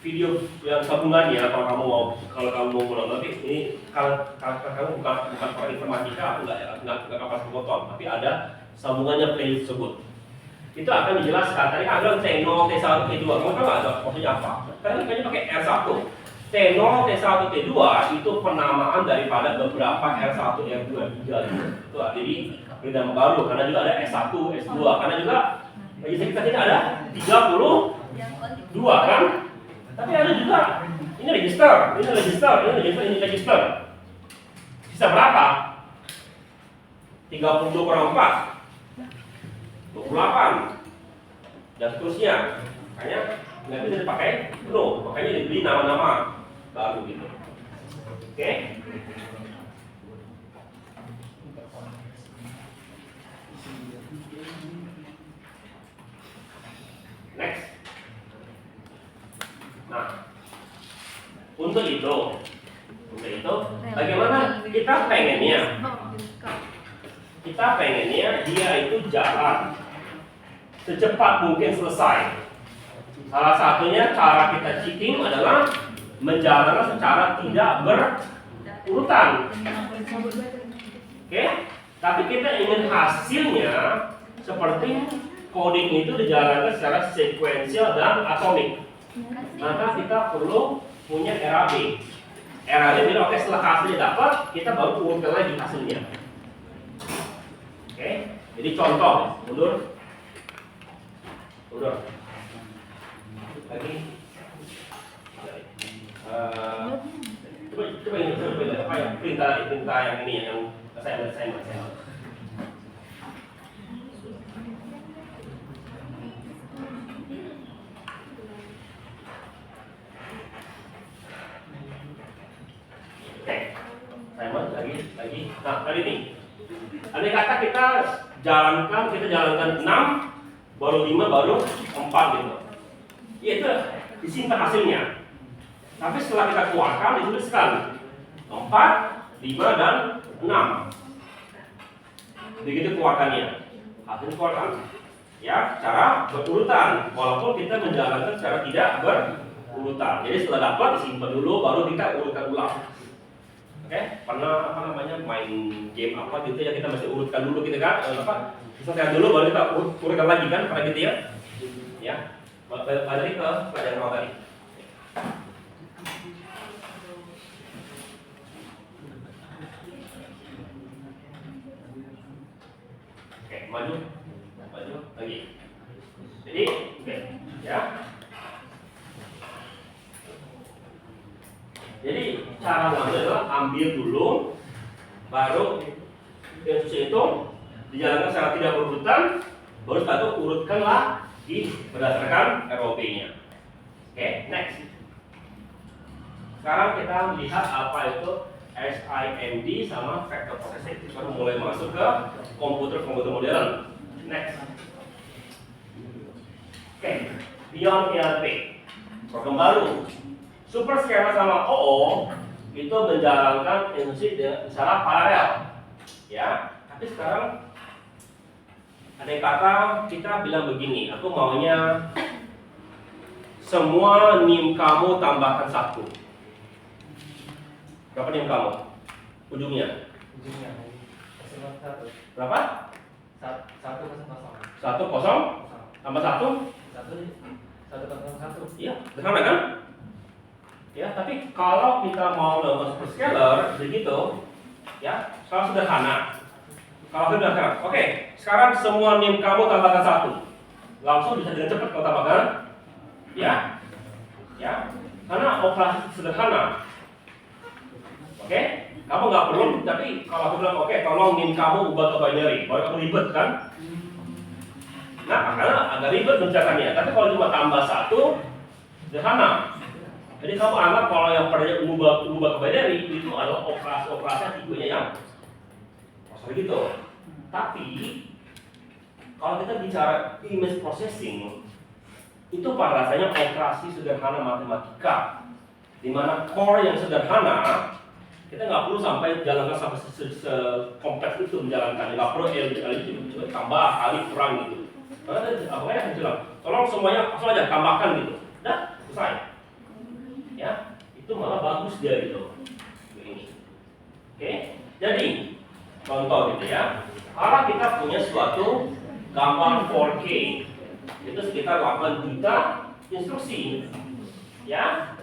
video yang sambungannya, kalau kamu mau menonton, ini kalau kamu bukan orang informatika, aku nggak kapal memotong, tapi ada sambungannya playlist tersebut. Itu akan dijelaskan. Tadi ada T0, T1, T2. Kamu tahu nggak maksudnya apa? Tadi kayaknya pakai R1. T0, T1, T2 itu penamaan daripada beberapa R1, R2, R3 gitu. Itu jadi berita baru karena juga ada S1, S2 karena juga register kita tidak ada 32 kan? Tapi ada juga ini register, ini register, ini register, ini register. Sisa berapa? 32 kurang 4 28 dan seterusnya. Makanya nggak bisa dipakai penuh, makanya dibeli nama-nama baru gitu. Oke? Next. Nah, untuk itu bagaimana kita pengennya? Kita pengennya dia itu jalan secepat mungkin selesai. Salah satunya cara kita cheating adalah menjalankan secara tidak berurutan. Oke? Tapi kita ingin hasilnya seperti coding itu dijalankan secara sekuensial dan atomik. Maka kita perlu punya RAB. RAB bilang oke, setelah hasilnya dapat, kita baru urutkan lagi hasilnya. Oke, jadi contoh, mundur lagi. Coba ini apa ya? Perintah yang ini yang saya. Oke, saya lagi. Nah, tadi nih. Andai kata kita jalankan 6, baru 5, baru 4 gitu. Ya itu disimpan hasilnya. Tapi setelah kita keluarkan dituliskan 4, 5, dan 6. Begitu keluarkannya. Hasil keluarkan. Ya, cara berurutan. Walaupun kita menjalankan secara tidak berurutan. Jadi setelah dapat disimpan dulu, baru kita urutkan ulang. Oke, pernah main game apa gitu ya, kita mesti urutkan dulu gitu kan, selesai dulu baru kita urutkan lagi kan, pada gitu ya. Ya, balik ke pelajaran awal tadi. Oke, maju lagi. Jadi, oke, ya. Jadi cara ngambil adalah ambil dulu, baru instruksi itu dijalankan secara tidak berurutan, baru setelah itu urutkanlah berdasarkan ROP-nya. Oke, next. Sekarang kita lihat apa itu SIMD sama vector processing. Kita mulai masuk ke komputer modern. Next. Oke, beyond ERP. Program baru. Superscalar sama OO itu menjalankan instruksi secara paralel. Ya, tapi sekarang ada kata kita bilang begini, aku maunya semua NIM kamu tambahkan 1. Berapa NIM kamu? Ujungnya? Ujungnya satu. Berapa? 1 10 tambah 1? 1 Iya, sama kan? Ya, tapi kalau kita mau melakukan superscalar begitu, ya, kalau sederhana. Kalau sederhana, oke, sekarang semua NIM kamu tambahkan 1. Langsung bisa dengan cepat kau tambahkan. Ya, ya, karena operasi sederhana. Oke, kamu nggak perlu, tapi kalau aku bilang oke, tolong NIM kamu ubah ke binary, baru kamu ribet kan? Nah, karena agak ribet mencatatnya. Tapi kalau cuma tambah 1, sederhana. Jadi kamu anggap kalau yang pernah ubah ke binary itu adalah operasi tipenya yang gitu. Tapi kalau kita bicara image processing, itu pada rasanya operasi sederhana matematika, di mana core yang sederhana kita nggak perlu sampai jalankan sampai sekompleks itu menjalankan, nggak perlu cuma tambah kali kurang gitu. Karena apalagi yang bilang, tolong semuanya langsung aja tambahkan gitu, dah selesai. Ya, itu malah bagus dia gitu. Begini. Oke, jadi contoh gitu ya. Kalau kita punya suatu gambar 4K, itu sekitar 8 juta instruksi. Ya.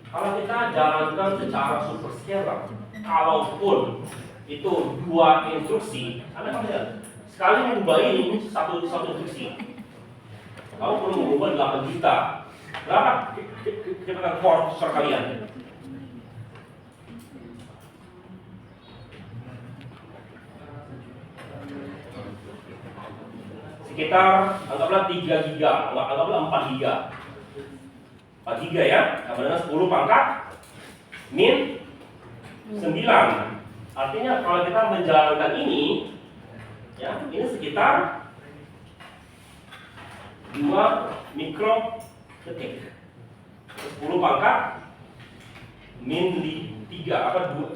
Kalau kita jalankan secara superscalar, kalaupun itu 2 instruksi, Anda kan lihat, sekali mengubah ini satu instruksi, kamu perlu mengubah 8 juta. Berapa kita core kalian? Sekitar anggaplah 3 giga, anggaplah 4 giga. 4 giga ya, sama dengan 10 pangkat min 9. Artinya kalau kita menjalankan ini, ya, ini sekitar 2 mikrodetik. 10 pangkat min 3, apa 2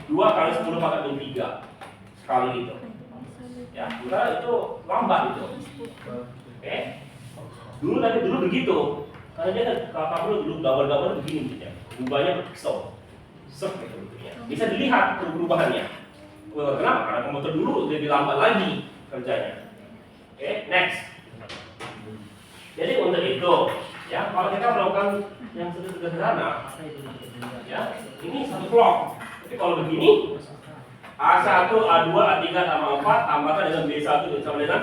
kali 10 pangkat min 3 sekali gitu. Ya, kita itu lambat itu. Oke. Dulu begitu. Karena dia kan dulu gambar-gambar begini ya. Ubahnya pixel. Gitu bentuknya. Bisa dilihat perubahannya. Kenapa? Karena komputer dulu lebih lambat lagi kerjanya. Oke, next. Jadi untuk itu, ya, kalau kita melakukan yang sederhana, ya, ini satu clock. Tapi kalau begini, A1, A2, A3, A4 tambahkan dengan B1 sama dengan,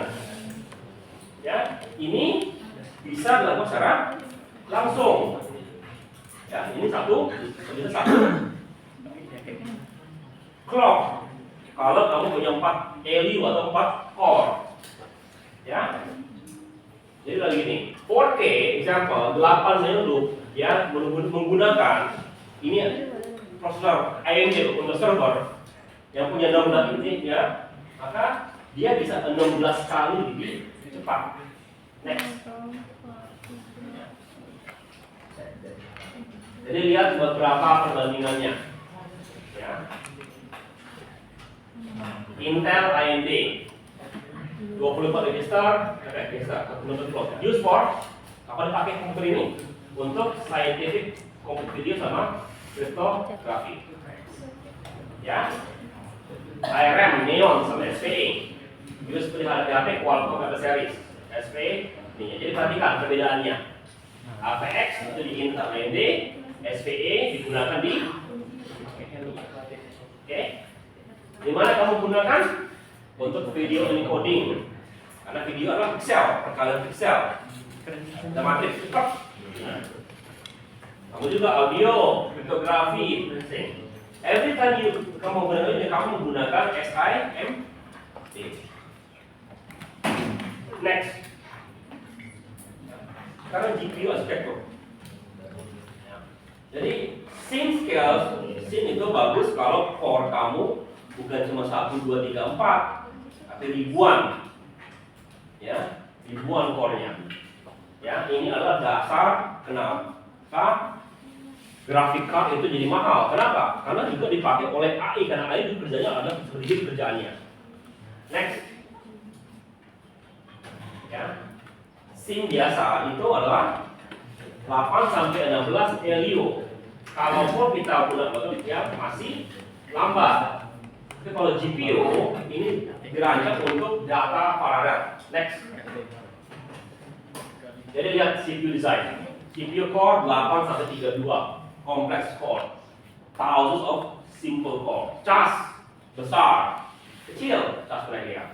ya, ini bisa dilakukan secara langsung. Ya, ini satu clock. Kalau kamu punya 4 ALU atau 4 core, ya. Jadi lagi ini, 4K example 8 ALU, ya, menggunakan ini prosesor AMD untuk server yang punya 16 ini, ya, maka dia bisa 16 kali lebih cepat. Next. Jadi lihat beberapa perbandingannya. Ya. Intel AMD 24 register, use for apa dipakai komputer ini? Untuk scientific computer video sama cryptography. Ya. ARM Neon sama SPE. Use pelihara HP Qualcomm Data Series. SPE ini. Jadi perhatikan perbedaannya. APX itu di Intel AMD, SPE digunakan di Oke. Di mana kamu gunakan? Untuk video encoding. Karena video adalah pixel, perkalian pixel. Ada matriks cepat. Kamu juga audio, cryptography, every time kamu menggunakan ini, kamu menggunakan SIMD. Next. Sekarang GPU arsitektur. Jadi scene scale, scene itu bagus kalau core kamu bukan cuma 1, 2, 3, 4, tapi ribuan. Ya, ribuan core-nya. Ya, ini adalah dasar kenapa grafik card itu jadi mahal. Kenapa? Karena juga dipakai oleh AI, karena AI itu kerjanya ada sedikit kerjaannya. Next. Ya. SIM biasa itu adalah 8 sampai 16 Helio. Kalaupun kita punya ya masih lambat. Tapi kalau GPU ini dirancang untuk data paralel. Next. Jadi lihat CPU design. CPU core 8 sampai 32, complex core, thousands of simple core, cas besar, kecil, cas mereka.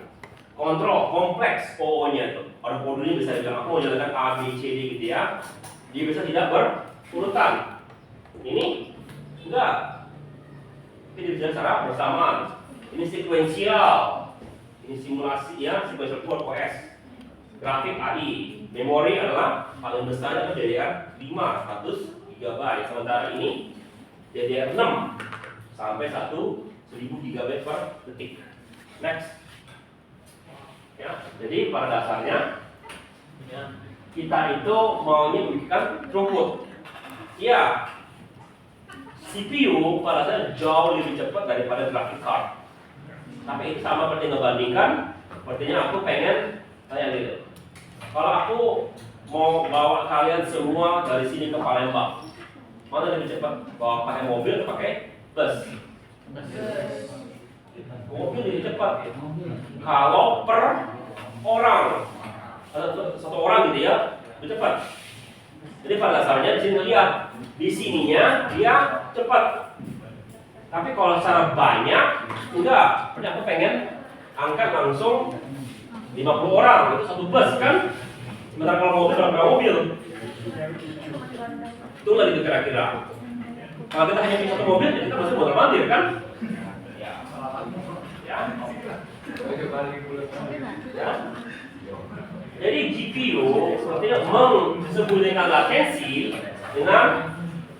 Kontrol kompleks OO-nya itu. Ada kodenya bisa dibilang aku mau jalankan A, B, C, D gitu ya. Dia bisa tidak berurutan. Ini enggak. Ini bisa secara bersamaan. Ini sekuensial. Ini simulasi ya, sequential core OS. Grafik AI. Memori adalah paling besar itu DDR5 100 GB. Sementara ini DDR6 sampai 1000 GB per detik. Next. Ya, jadi pada dasarnya ya, kita itu maunya membuat throughput. Ya, CPU pada dasarnya jauh lebih cepat daripada graphic card. Tapi itu sama seperti ngebandingkan. Sepertinya aku pengen kayak gitu. Kalau aku mau bawa kalian semua dari sini ke Palembang, mana lebih cepat? Bawa pakai mobil atau pakai bus? Mobil lebih cepat. Kalau per orang, satu orang gitu ya, lebih cepat. Jadi pada dasarnya di sini lihat, di sininya dia cepat. Tapi kalau secara banyak, enggak. Aku pengen angkat langsung 50 orang, itu satu bus kan? Sementara kalau mobil, berapa mobil? Itu nggak gitu kira-kira. Kalau kita hanya punya satu mobil, jadi kita masih modal mandir kan? Ya. Ya. Jadi GPU sepertinya menyembunyikan latensi dengan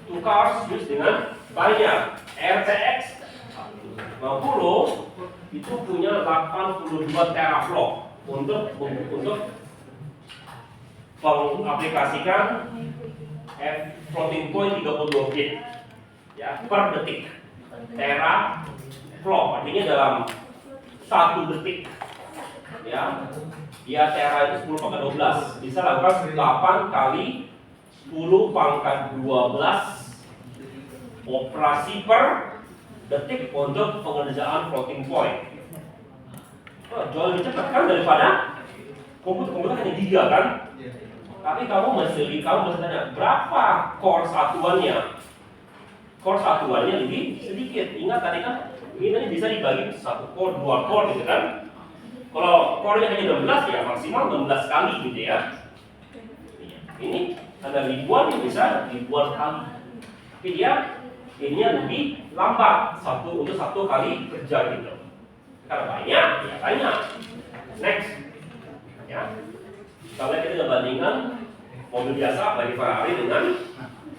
tukar switch dengan banyak. RTX 50 itu punya 82 teraflop untuk mengaplikasikan floating point 32 bit ya per detik. Teraflop artinya dalam 1 detik ya. Dia tera itu 10 pangkat 12 bisa lakukan 8 kali 10 pangkat 12 operasi per detik untuk pengerjaan floating point. Jauh lebih cepat kan daripada komputer hanya 3 kan? Tapi kamu mesti tanya berapa core satuannya? Core satuannya lebih sedikit. Ingat tadi kan ini bisa dibagi 1 core, 2 core gitu kan? Kalau core-nya hanya 16 ya maksimal 16 kali gitu ya. Ini ada ribuan yang bisa ribuan kali. Tapi dia ini lebih lambat untuk satu kali kerja gitu. Karena banyak, ya banyak. Next, ya. Kalau kita bandingkan mobil biasa bagi Ferrari dengan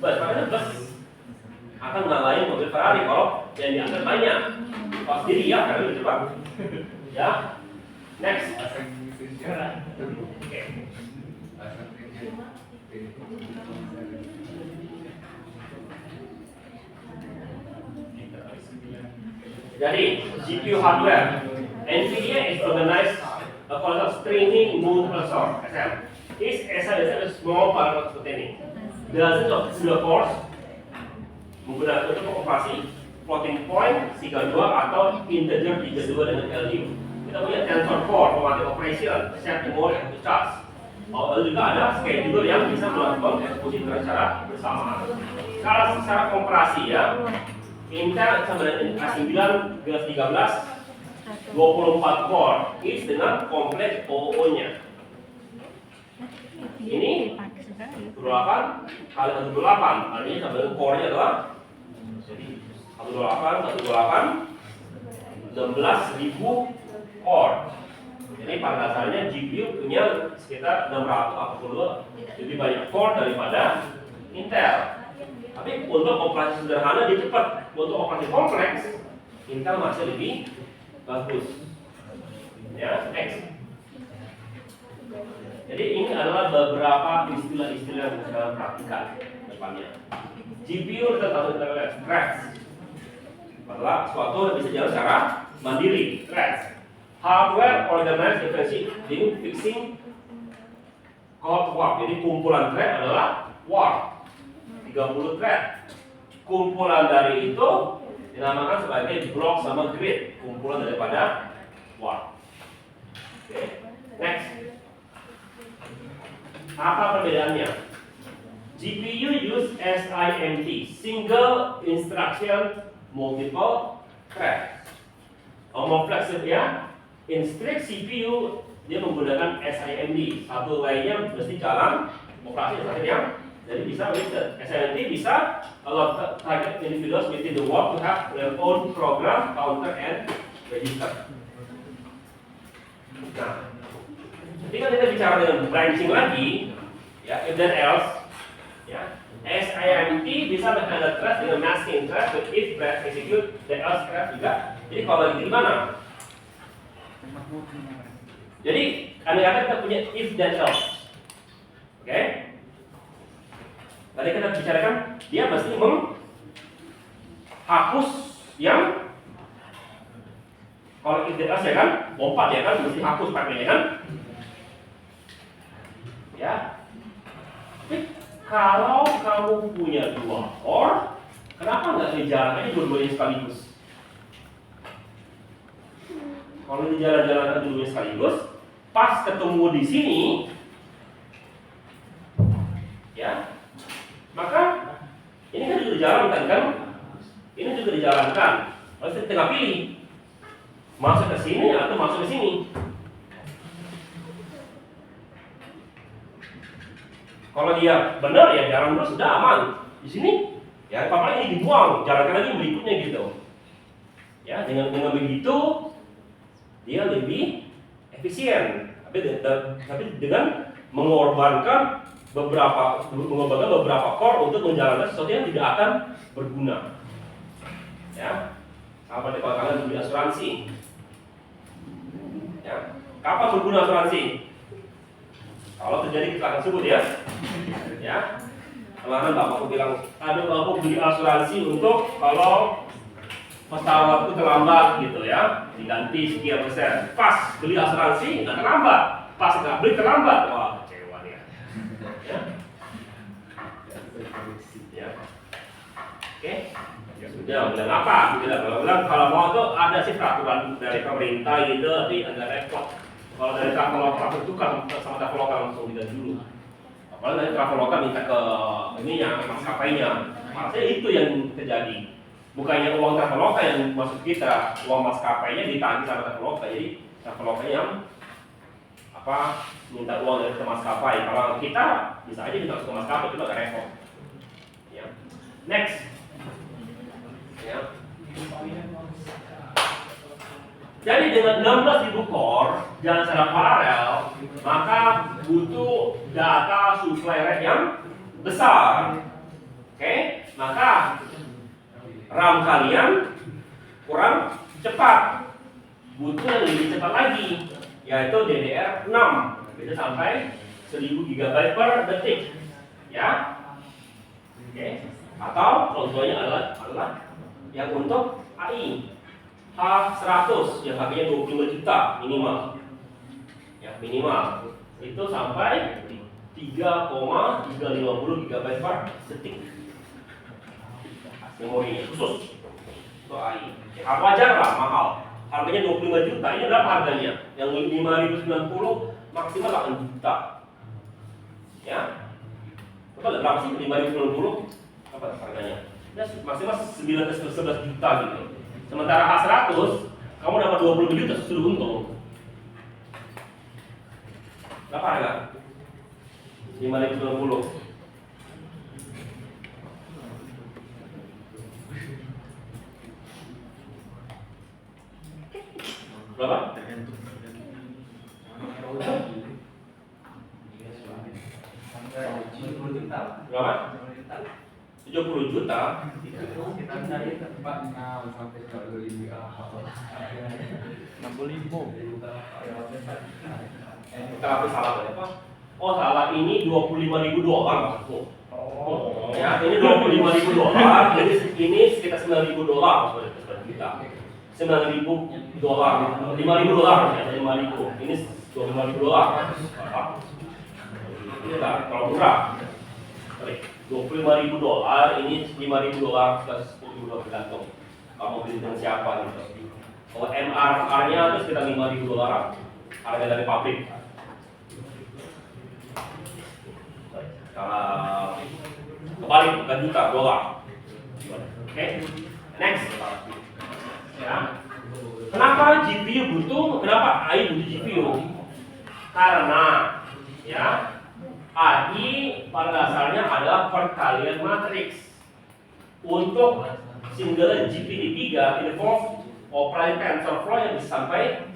bus, karena bus akan ngalahin mobil Ferrari kalau yang diangkat banyak. Pasti dia karena lebih cepat. Ya. Next. Okay. Jadi GPU hardware, NVIDIA is organized according to streaming mood processor (SM). This SM is a small part seperti ini. Dozens of pseudo cores menggunakan untuk operasi floating point 32 atau integer 32 dengan LU. Kita punya tensor core, automatic operation, set mode, and charge. Lalu juga ada scheduler yang bisa melakukan eksekusi secara bersamaan. Secara komparasi ya. Intel A9 Bios 13 24 core is dengan kompleks OO-nya. Ini 28 kali 128, artinya sama dengan core-nya adalah jadi 128 16.000 core. Jadi pada dasarnya GPU punya sekitar 642 lebih banyak core daripada Intel. Tapi untuk operasi sederhana dia cepat. Untuk operasi kompleks Intel masih lebih bagus. Ya, next. Jadi ini adalah beberapa istilah-istilah yang kita praktikan depannya. GPU termasuk threads. Adalah sesuatu yang bisa jalan secara mandiri, threads. Hardware organized differentiating fixing called warp. Jadi kumpulan thread adalah warp. 30 thread. Kumpulan dari itu dinamakan sebagai block sama grid. Kumpulan daripada warp. Oke, next. Apa perbedaannya? GPU use SIMT, single instruction multiple thread. More fleksibel ya. In strict CPU dia menggunakan SIMD, satu lainnya mesti jalan operasi yang jadi bisa wasted. SIMD bisa allow target individuals within the world to have their own program, counter and register. Nah, ketika kita bicara dengan branching lagi, ya, if then else, ya, SIMT bisa menghandle thread dengan masking thread, but if branch execute, then else thread juga. Jadi kalau gitu gimana? Jadi kadang-kadang kita punya if then else, oke? Tadi kita bicarakan dia mesti menghapus yang kalau if then else ya kan, lompat ya kan, mesti hapus pakainya kan? Ya. Tapi kalau kamu punya dua core, kenapa nggak dijalankan dua-duanya sekaligus? Kalau dijalan-jalankan dua-duanya sekaligus, pas ketemu di sini, ya, maka ini kan juga dijalankan kan? Ini juga dijalankan. Lalu kita tinggal pilih masuk ke sini atau masuk ke sini. Kalau dia benar ya jalan terus sudah aman. Di sini ya papan ini dibuang, jalankan lagi berikutnya gitu. Ya dengan begitu dia lebih efisien. Tapi dengan mengorbankan beberapa core untuk menjalankan sesuatu yang tidak akan berguna. Ya, apa kalau kalian beli asuransi? Ya, kapan berguna asuransi? Kalau terjadi kecelakaan sebut ya, ya, kemarin bapakku bilang, aduh aku beli asuransi untuk kalau pesawatku terlambat gitu ya, diganti sekian persen. Pas beli asuransi nggak terlambat, pas nggak beli terlambat, wah kecewa ya. Ya, ya. Oke, ya sudah. Bilang apa? Bilang kalau mau tuh ada sih peraturan dari pemerintah gitu, tapi agak repot. Kalau dari Traveloka itu kan sama Traveloka langsung diganti dulu. Apalagi dari Traveloka minta ke ini yang maskapainya. Maksudnya itu yang terjadi. Bukannya uang Traveloka yang masuk kita, uang maskapainya ditagih sama Traveloka. Jadi Traveloka yang minta uang dari maskapai. Kalau kita bisa aja minta ke maskapai, itu agak repot. Ya. Next. Ya. Jadi dengan 16.000 core jalan secara paralel, maka butuh data supply rate yang besar. Oke, maka RAM kalian kurang cepat, butuh yang lebih cepat lagi, yaitu DDR6, bisa sampai 1000 GB per detik, ya. Oke, atau contohnya adalah yang untuk AI. H100 yang harganya 25 juta minimal. Ya, minimal. Itu sampai 3,350 GB per detik. Memorinya khusus untuk AI. Ya, wajar lah mahal. Harganya 25 juta. Ini berapa harganya? Yang 5090 maksimal 8 juta. Ya. Coba berapa sih 5090? Apa harganya? Ya, maksimal 9-11 juta gitu. Sementara H100, kamu dapat 20 juta sudah untung. Berapa harga? 5.090. Berapa? 70 juta. Berapa? 70 juta. 70 juta. Kita cari tempat 6 sampai 25. 60.000. Kenapa salah berapa? Oh salah, ini 25.000 dolar maksudku. Ya, ini 25.000 dolar, jadi ini sekitar 9.000 dolar sebenarnya kita. 9.000 dolar, 5.000 dolar ya, 5.000. Ini 25.000 dolar. Ini enggak terlalu murah. 25.000 dolar, ini 5.000 dolar plus 10.000 dolar tergantung. Kamu beli dengan siapa gitu. Kalau MRR-nya itu sekitar 5.000 dolar, harga dari pabrik. Kalau kebalik bukan juta dolar. Oke, next. Ya. Kenapa GPU butuh? Kenapa AI butuh GPU? Karena ya AI pada dasarnya adalah perkalian matriks. Untuk single GPT-3 involve operasi TensorFlow yang bisa sampai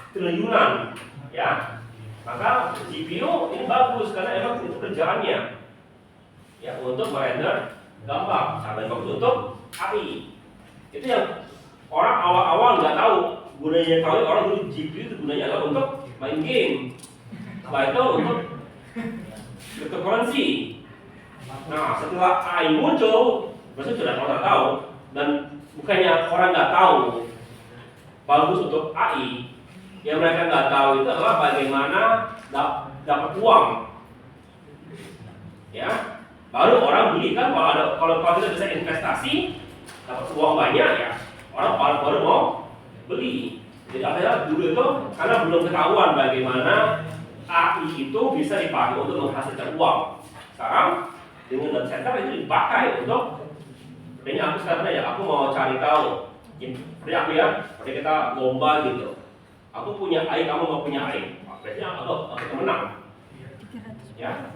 triliunan, ya. Maka GPU ini bagus karena emang itu kerjaannya, ya, untuk merender gambar. Sampai bagus untuk AI. Itu yang orang awal-awal nggak tahu gunanya. Tahu orang dulu GPU itu gunanya adalah untuk main game. Setelah itu untuk cryptocurrency. Nah, setelah AI muncul, maksudnya sudah orang tahu, dan bukannya orang nggak tahu bagus untuk AI. Yang mereka nggak tahu itu adalah bagaimana dapat uang. Ya, baru orang beli kan, kalau kita bisa investasi dapat uang banyak ya, orang baru mau beli. Jadi akhirnya dulu itu karena belum ketahuan bagaimana AI itu bisa dipakai untuk menghasilkan uang. Sekarang dengan data center itu dipakai untuk, ini aku sekarang ya, aku mau cari tahu. Seperti aku ya, seperti kita lomba gitu. Aku punya AI, kamu mau punya AI. Biasanya aku menang. Ya.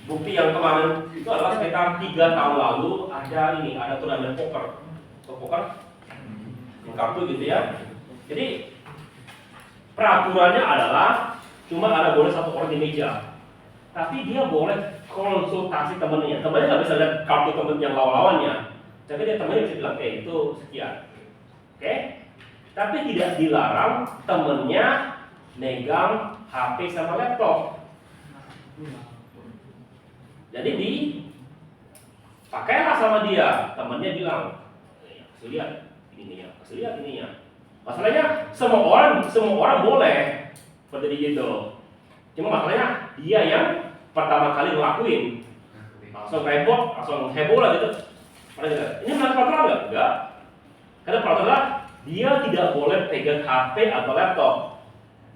Bukti yang kemarin itu adalah sekitar 3 tahun lalu ada turnamen poker. Poker kartu gitu ya. Jadi peraturannya adalah cuma ada boleh satu orang di meja. Tapi dia boleh konsultasi temennya. Temennya nggak bisa lihat kartu temen yang lawan-lawannya. Tapi dia temennya bisa bilang, itu sekian. Oke? Tapi tidak dilarang temennya megang HP sama laptop. Jadi dipakailah sama dia. Temennya bilang, kasih lihat ininya, kasih lihat ininya. Masalahnya semua orang boleh seperti gitu. Cuma masalahnya dia yang pertama kali ngelakuin, langsung repot, langsung heboh lah gitu. Ini melanggar peraturan nggak? Enggak. Karena peraturan dia tidak boleh pegang HP atau laptop.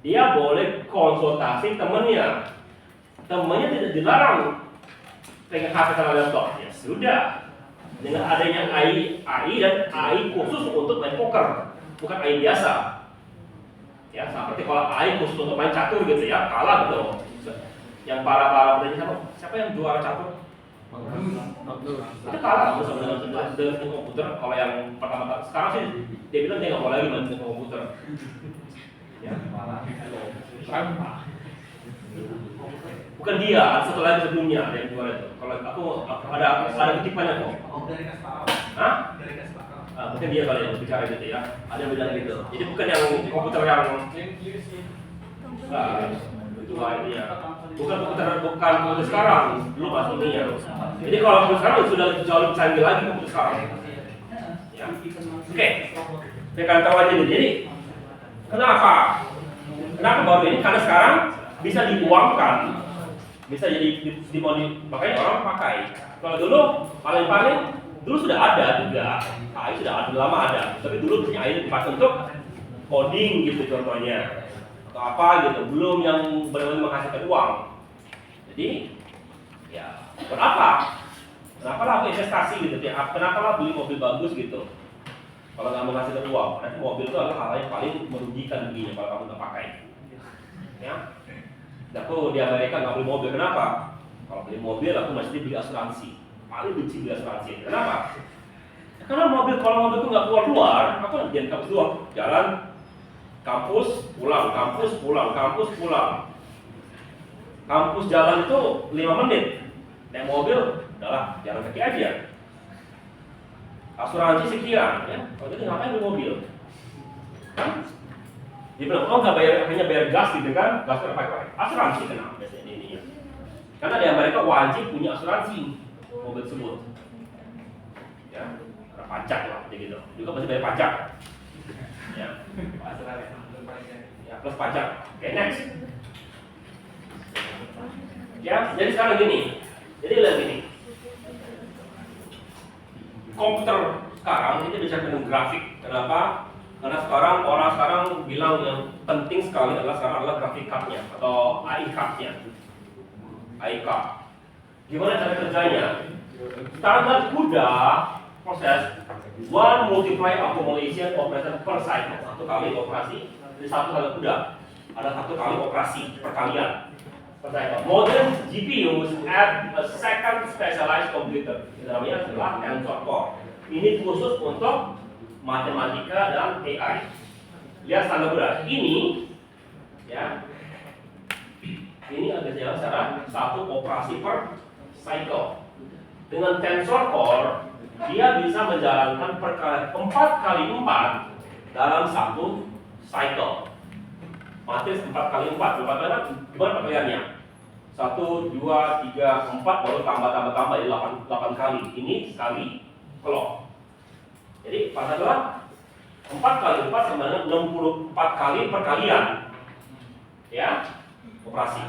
Dia boleh konsultasi temennya. Temennya tidak dilarang pegang HP atau laptop. Ya sudah. Dengan adanya AI dan AI khusus untuk main poker, bukan AI biasa. Ya, seperti kalau AI khusus untuk main catur gitu ya, kalah gitu. Yang para penanya siapa yang juara catur? Itu kalah dengan komputer. Kalau yang pertama sekarang sih dia bilang dia nggak mau lagi main dengan komputer. Ya, bukan dia, satu lagi sebelumnya ada yang juara itu. Kalau aku ada kutipannya kok. Hah? Mungkin dia kali yang bicara gitu ya. Ada yang bilang gitu. Jadi bukan yang komputer yang itu ini ya. Bukan komputer sekarang, dulu pas ini ya. Jadi kalau komputer sekarang sudah jauh lebih canggih lagi komputer sekarang. Ya. Oke. Saya akan tahu aja nih. Jadi kenapa baru ini? Karena sekarang bisa diuangkan, bisa jadi makanya orang pakai. Kalau dulu paling dulu sudah ada juga, AI sudah ada lama ada. Tapi dulu punya AI dipakai untuk coding gitu contohnya. Atau apa gitu, belum yang benar-benar menghasilkan uang. Jadi, ya, kenapa lah aku investasi gitu ya? Kenapa lah beli mobil bagus gitu? Kalau nggak menghasilkan uang, nanti mobil itu adalah hal yang paling merugikan begini kalau kamu nggak pakai. Ya, aku di Amerika nggak beli mobil, kenapa? Kalau beli mobil aku mesti beli asuransi. Paling benci beli asuransi. Kenapa? Karena kalau mobil itu nggak keluar, aku jangan kampus doang, jalan. Kampus pulang. Kampus jalan itu 5 menit. Naik mobil, udahlah, jalan kaki aja. Asuransi sekian, ya. Kalau gitu ngapain beli mobil? Kan? Dia bilang, oh nggak bayar, hanya bayar gas gitu kan? Gas pakai asuransi kenapa biasanya ini? Karena di Amerika wajib punya asuransi mobil tersebut. Ya, ada pajak lah, gitu. Juga pasti bayar pajak. Ya, ya plus pajak. Oke, next. Ya, jadi sekarang gini. Jadi lihat gini. Komputer sekarang ini bicara dengan grafik. Kenapa? Karena orang sekarang bilang yang penting sekali adalah grafik cardnya atau AI cardnya. AI card. Gimana cara kerjanya? Standar CUDA proses one multiply accumulation operation per cycle, satu kali operasi dari satu kali CUDA ada satu kali operasi perkalian. Modern GPUs add a second specialized computer. Ini namanya adalah Tensor Core. Ini khusus untuk matematika dan AI. Lihat standar CUDA. Ini, ya, ini ada jalan secara satu operasi per cycle. Dengan Tensor Core, dia bisa menjalankan perkalian 4 kali 4 dalam satu cycle. Matris 4 kali 4, gimana perkaliannya? 1, 2, 3, 4, baru tambah jadi 8 kali. Ini sekali clock. Jadi pada adalah 4 kali 4 sama dengan 64 kali perkalian. Ya, operasi.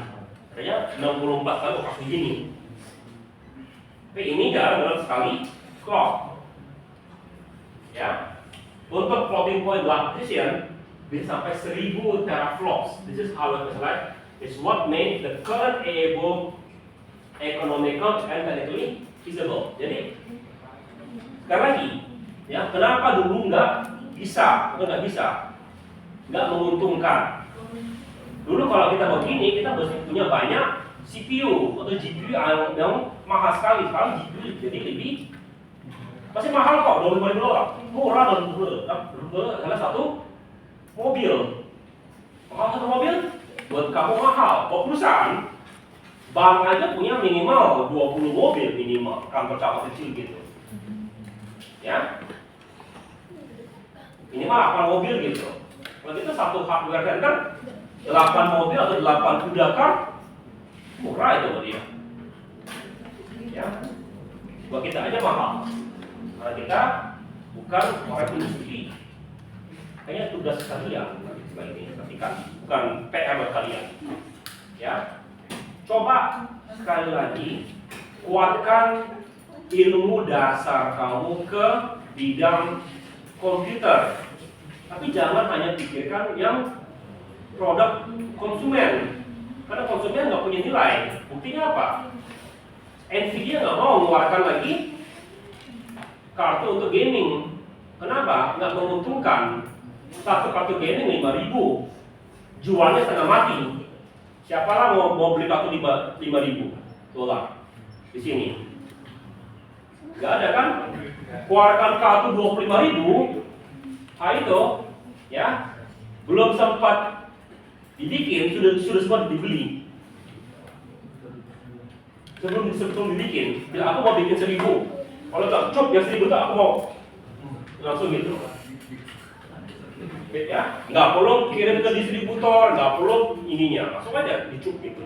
Artinya 64 kali operasi begini. Tapi ini dalam sekali clock. Ya. Untuk floating point precision bisa sampai 1000 teraflops. This is how it is like. It's what makes the current AI boom economical and technically feasible. Jadi sekali lagi, ya, kenapa dulu nggak bisa atau nggak bisa, nggak menguntungkan? Dulu kalau kita begini, kita mesti punya banyak CPU atau GPU yang mahal sekali. Sekarang GPU jadi lebih masih mahal kok, $25, murah $20. Adalah satu mobil. Mahal satu mobil buat kamu mahal. Kalau perusahaan, bank aja punya minimal 20 mobil minimal, kantor cabang kecil gitu. Ya, minimal 8 mobil gitu. Kalau kita satu hardware center 8 mobil atau 8 kuda kar, murah itu buat dia. Ya, buat kita aja mahal. Karena kita bukan orang industri. Kayaknya tugas kalian ini perhatikan, bukan PR buat kalian. Ya, coba sekali lagi kuatkan ilmu dasar kamu ke bidang komputer. Tapi jangan hanya pikirkan yang produk konsumen, karena konsumen nggak punya nilai. Buktinya apa? Nvidia nggak mau mengeluarkan lagi kartu untuk gaming. Kenapa? Nggak menguntungkan. Satu kartu gaming 5.000, jualnya setengah mati. Siapalah mau beli kartu $5.000 di sini? Nggak ada kan? Keluarkan kartu 25.000, itu, ya, belum sempat dibikin sudah sempat dibeli. Sebelum dibikin, bila aku mau bikin 1.000, kalau tak cukup ya 1.000 tak aku mau langsung gitu. Ya, nggak perlu kirim ke distributor, nggak perlu ininya, langsung aja dicup gitu.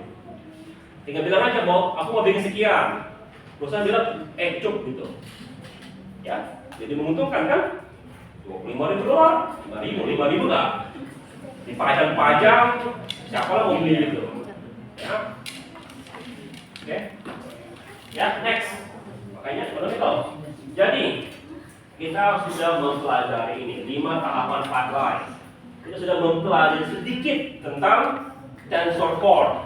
Tinggal bilang aja aku mau bikin sekian, perusahaan bilang cup gitu. Ya, jadi menguntungkan kan? $25.000, $5.000 nggak? Dipajang-pajang, siapa lah mau beli gitu? Ya, oke. Ya, next. Makanya sebenarnya itu. Jadi kita sudah mempelajari ini 5 tahapan pipeline. Kita sudah mempelajari sedikit tentang Tensor Core.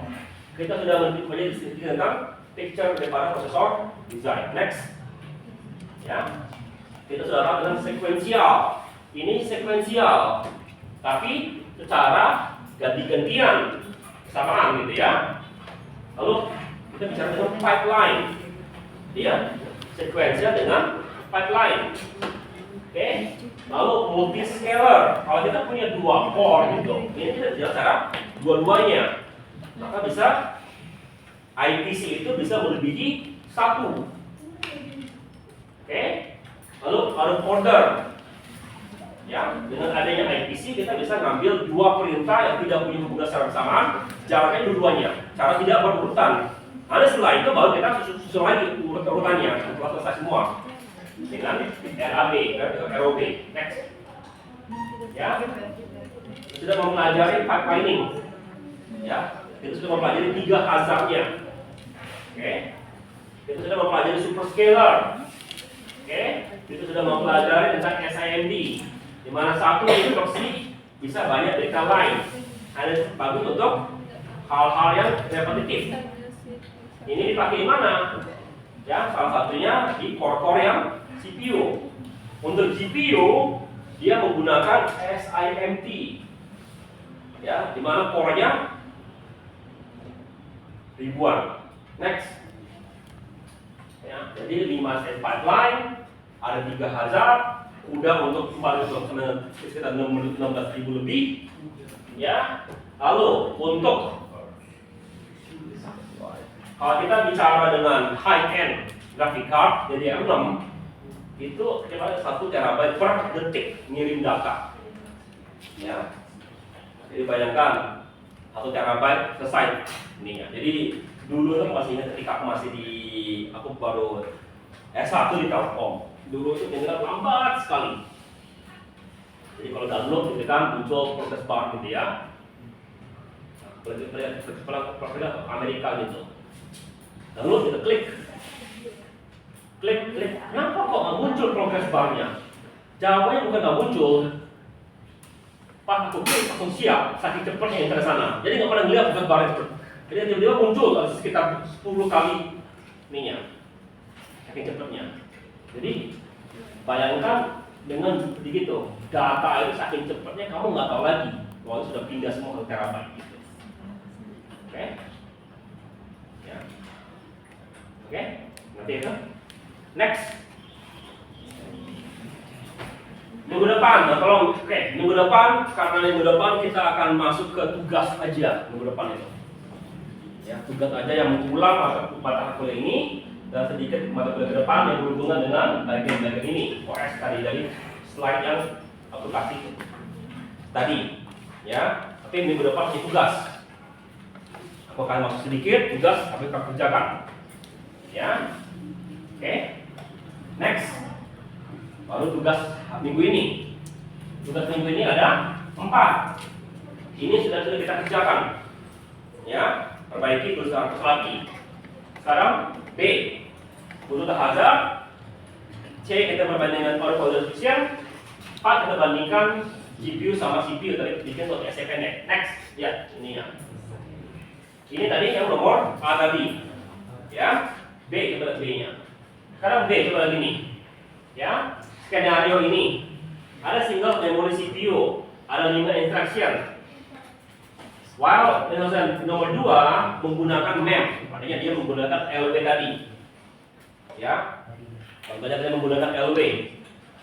Kita sudah mempelajari sedikit tentang picture daripada prosesor design. Next, ya. Kita sudah tahu tentang sekuensial. Ini sekuensial, tapi secara ganti-gantian, bersamaan gitu ya. Lalu kita bicara tentang pipeline, ya, sekuensial dengan pipeline. Oke, lalu multiscalar. Kalau kita punya 2 core gitu, ini kita bicara cara dua-duanya, maka bisa IPC itu bisa melebihi 1. Oke, lalu ada order. Ya, dengan adanya IPC kita bisa ngambil 2 perintah yang tidak punya hubungan secara bersamaan, jaraknya dua-duanya, cara tidak berurutan. Nah, setelah itu baru kita susun lagi urutannya setelah selesai semua dengan RAB, ROB. Next. Ya, sudah mempelajari pipelining. Ya, kita sudah mempelajari 3 hazardnya. Oke, kita sudah mempelajari superscalar. Oke, kita sudah mempelajari tentang SIMD, di mana satu instruksi bisa banyak data lain. Ada bagus untuk hal-hal yang repetitif. Ini dipakai di mana? Ya, salah satunya di core-core yang CPU. Untuk GPU dia menggunakan SIMT. Ya, di mana core-nya ribuan. Next. Ya, jadi 5 step pipeline, ada 3 hazard, udah untuk kembali sekitar 16.000 lebih. Ya, lalu untuk kalau kita bicara dengan high-end graphic card, jadi R6 itu kita 1 terabyte per detik ngirim data. Ya, jadi bayangkan 1 terabyte selesai ininya. Jadi dulu tuh masih ingat ketika aku baru S1 di Telkom. Dulu itu internet lambat sekali. Jadi kalau download gitu kan muncul progress bar gitu ya. Perspektif Amerika gitu. Lalu kita klik, kenapa kok nggak muncul progress barnya? Jawabannya bukan nggak muncul, pas aku klik langsung siap, saking cepatnya yang ke sana. Jadi nggak pernah ngeliat progress barnya cepet. Jadi tiba-tiba muncul sekitar 10 kali ininya, saking cepatnya. Jadi bayangkan dengan begitu, data itu saking cepatnya kamu nggak tahu lagi bahwa sudah pindah semua ke terabyte gitu. Oke? Ya. Oke, nanti itu. Next. Minggu depan, minggu depan karena minggu depan kita akan masuk ke tugas aja minggu depan itu. Ya, tugas aja yang mengulang mata kuliah ini dan sedikit mata kuliah ke depan yang berhubungan dengan bagian-bagian ini. OS tadi dari slide yang aku kasih tadi. Ya, tapi minggu depan ini tugas. Aku akan masuk sedikit tugas tapi akan kerjakan. Ya, oke. Next, baru tugas minggu ini. Tugas minggu ini ada 4. Ini sudah kita kerjakan. Ya, perbaiki tulisan lagi. Sekarang B, butuh hazard. C, kita perbandingan power description. 4, kita bandingkan GPU sama CPU tadi bikin untuk SCP. Next, ya ini ya. Ini tadi yang nomor A tadi. Ya. B coba lihat B-nya. Sekarang B coba lihat ini. Ya, skenario ini ada single memory CPU, ada 5 instruction. While nomor 2 menggunakan MEM, artinya dia menggunakan LW tadi. Ya, contohnya kita menggunakan LW.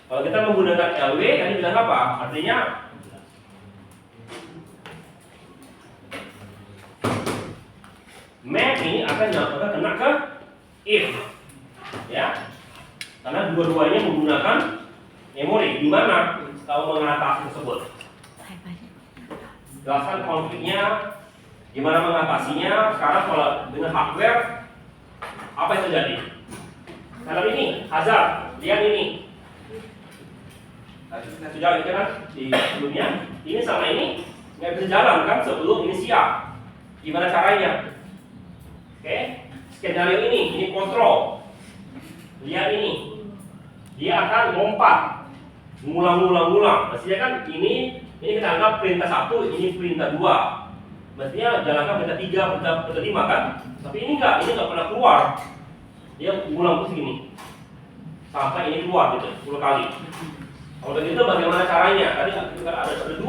Kalau kita menggunakan LW tadi bilang apa? Artinya MEM ini akan kena ke if, ya, karena dua-duanya menggunakan memori. Di mana tahu mengatasi tersebut? Jelaskan konfliknya, gimana mengatasinya. Sekarang kalau dengan hardware, apa yang terjadi? Kalau ini hazard, lihat ini. Sudah lihat kan di sebelumnya. Ini sama ini nggak bisa jalan kan sebelum ini siap. Gimana caranya? Oke. Skenario ini kontrol. Lihat ini, dia akan lompat, ngulang. Mestinya kan ini kita anggap perintah 1, ini perintah 2. Mestinya jalankan perintah 3, perintah 5 kan? Tapi ini enggak pernah keluar. Dia ngulang terus gini, sampai ini keluar gitu, 10 kali. Kalau begitu bagaimana caranya? Tadi ada 2,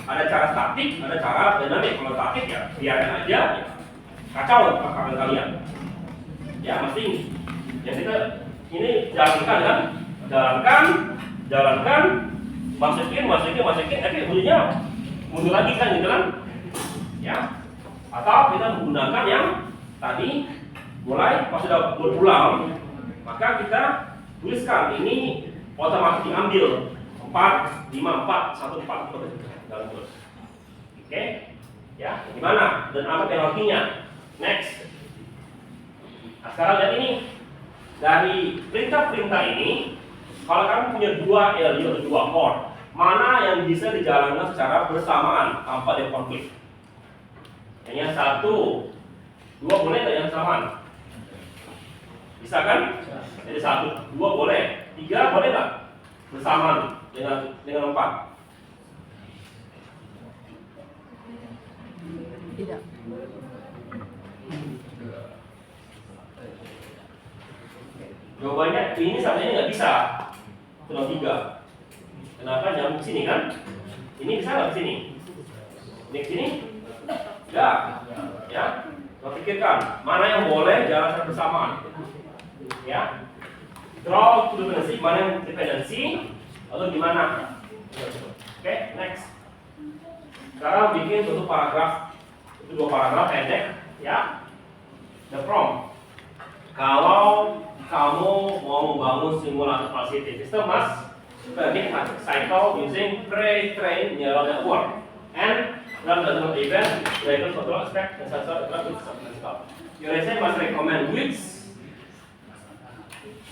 ada cara statik, ada cara dinamik. Kalau statik ya biarkan aja, ya. Kacau kakak kalian. Ya mesti yang kita ini jalankan, masukin, tapi bunyinya mundur lagi kan gitu kan? Ya. Atau kita menggunakan yang tadi mulai pas sudah berpulang, maka kita tuliskan ini otomatis diambil 4, 5, 4, 1, 4 dalam terus. Oke, ya, gimana? Dan apa penaltinya? Next. Nah, sekarang lihat ini dari perintah-perintah ini, kalau kamu punya 2 LU atau 2 core, mana yang bisa dijalankan secara bersamaan tanpa ada konflik? Yang 1, 2 boleh nggak yang samaan? Bisa kan? Jadi 1, 2 boleh, 3 boleh nggak? Bersamaan dengan 4. Tidak. Jawabannya ini sama ini nggak bisa. Cuma 3. Kenapa nyambung sini kan? Ini bisa nggak sini? Ini ke sini? Enggak. Ya. Kita pikirkan mana yang boleh jalan secara bersamaan. Ya. Draw to dependency, mana yang dependency, atau gimana? Oke, next. Sekarang bikin suatu paragraf, itu 2 paragraf pendek, ya. The prompt. Kalau kamu mau membangun simulator facility system, mas, pergi cycle using pre-trained neural network and run the neural event related to aspect and sensor statistical. Your essay must recommend which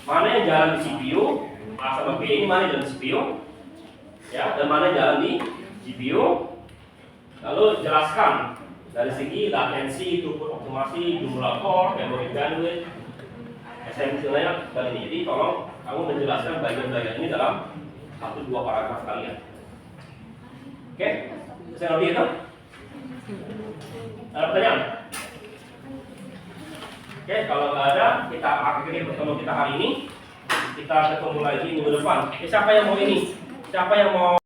mana yang jalan di CPU, A sama B ini mana yang jalan di CPU, ya, dan mana yang jalan di GPU. Lalu jelaskan dari segi latency, throughput optimasi, jumlah core, memory bandwidth, esensialnya kali ini. Jadi tolong kamu menjelaskan bagian-bagian ini dalam 1-2 paragraf kalian. Oke, saya ngerti itu? Ada pertanyaan? Oke, kalau nggak ada, kita akhiri pertemuan kita hari ini. Kita ketemu lagi minggu depan. Siapa yang mau ini? Siapa yang mau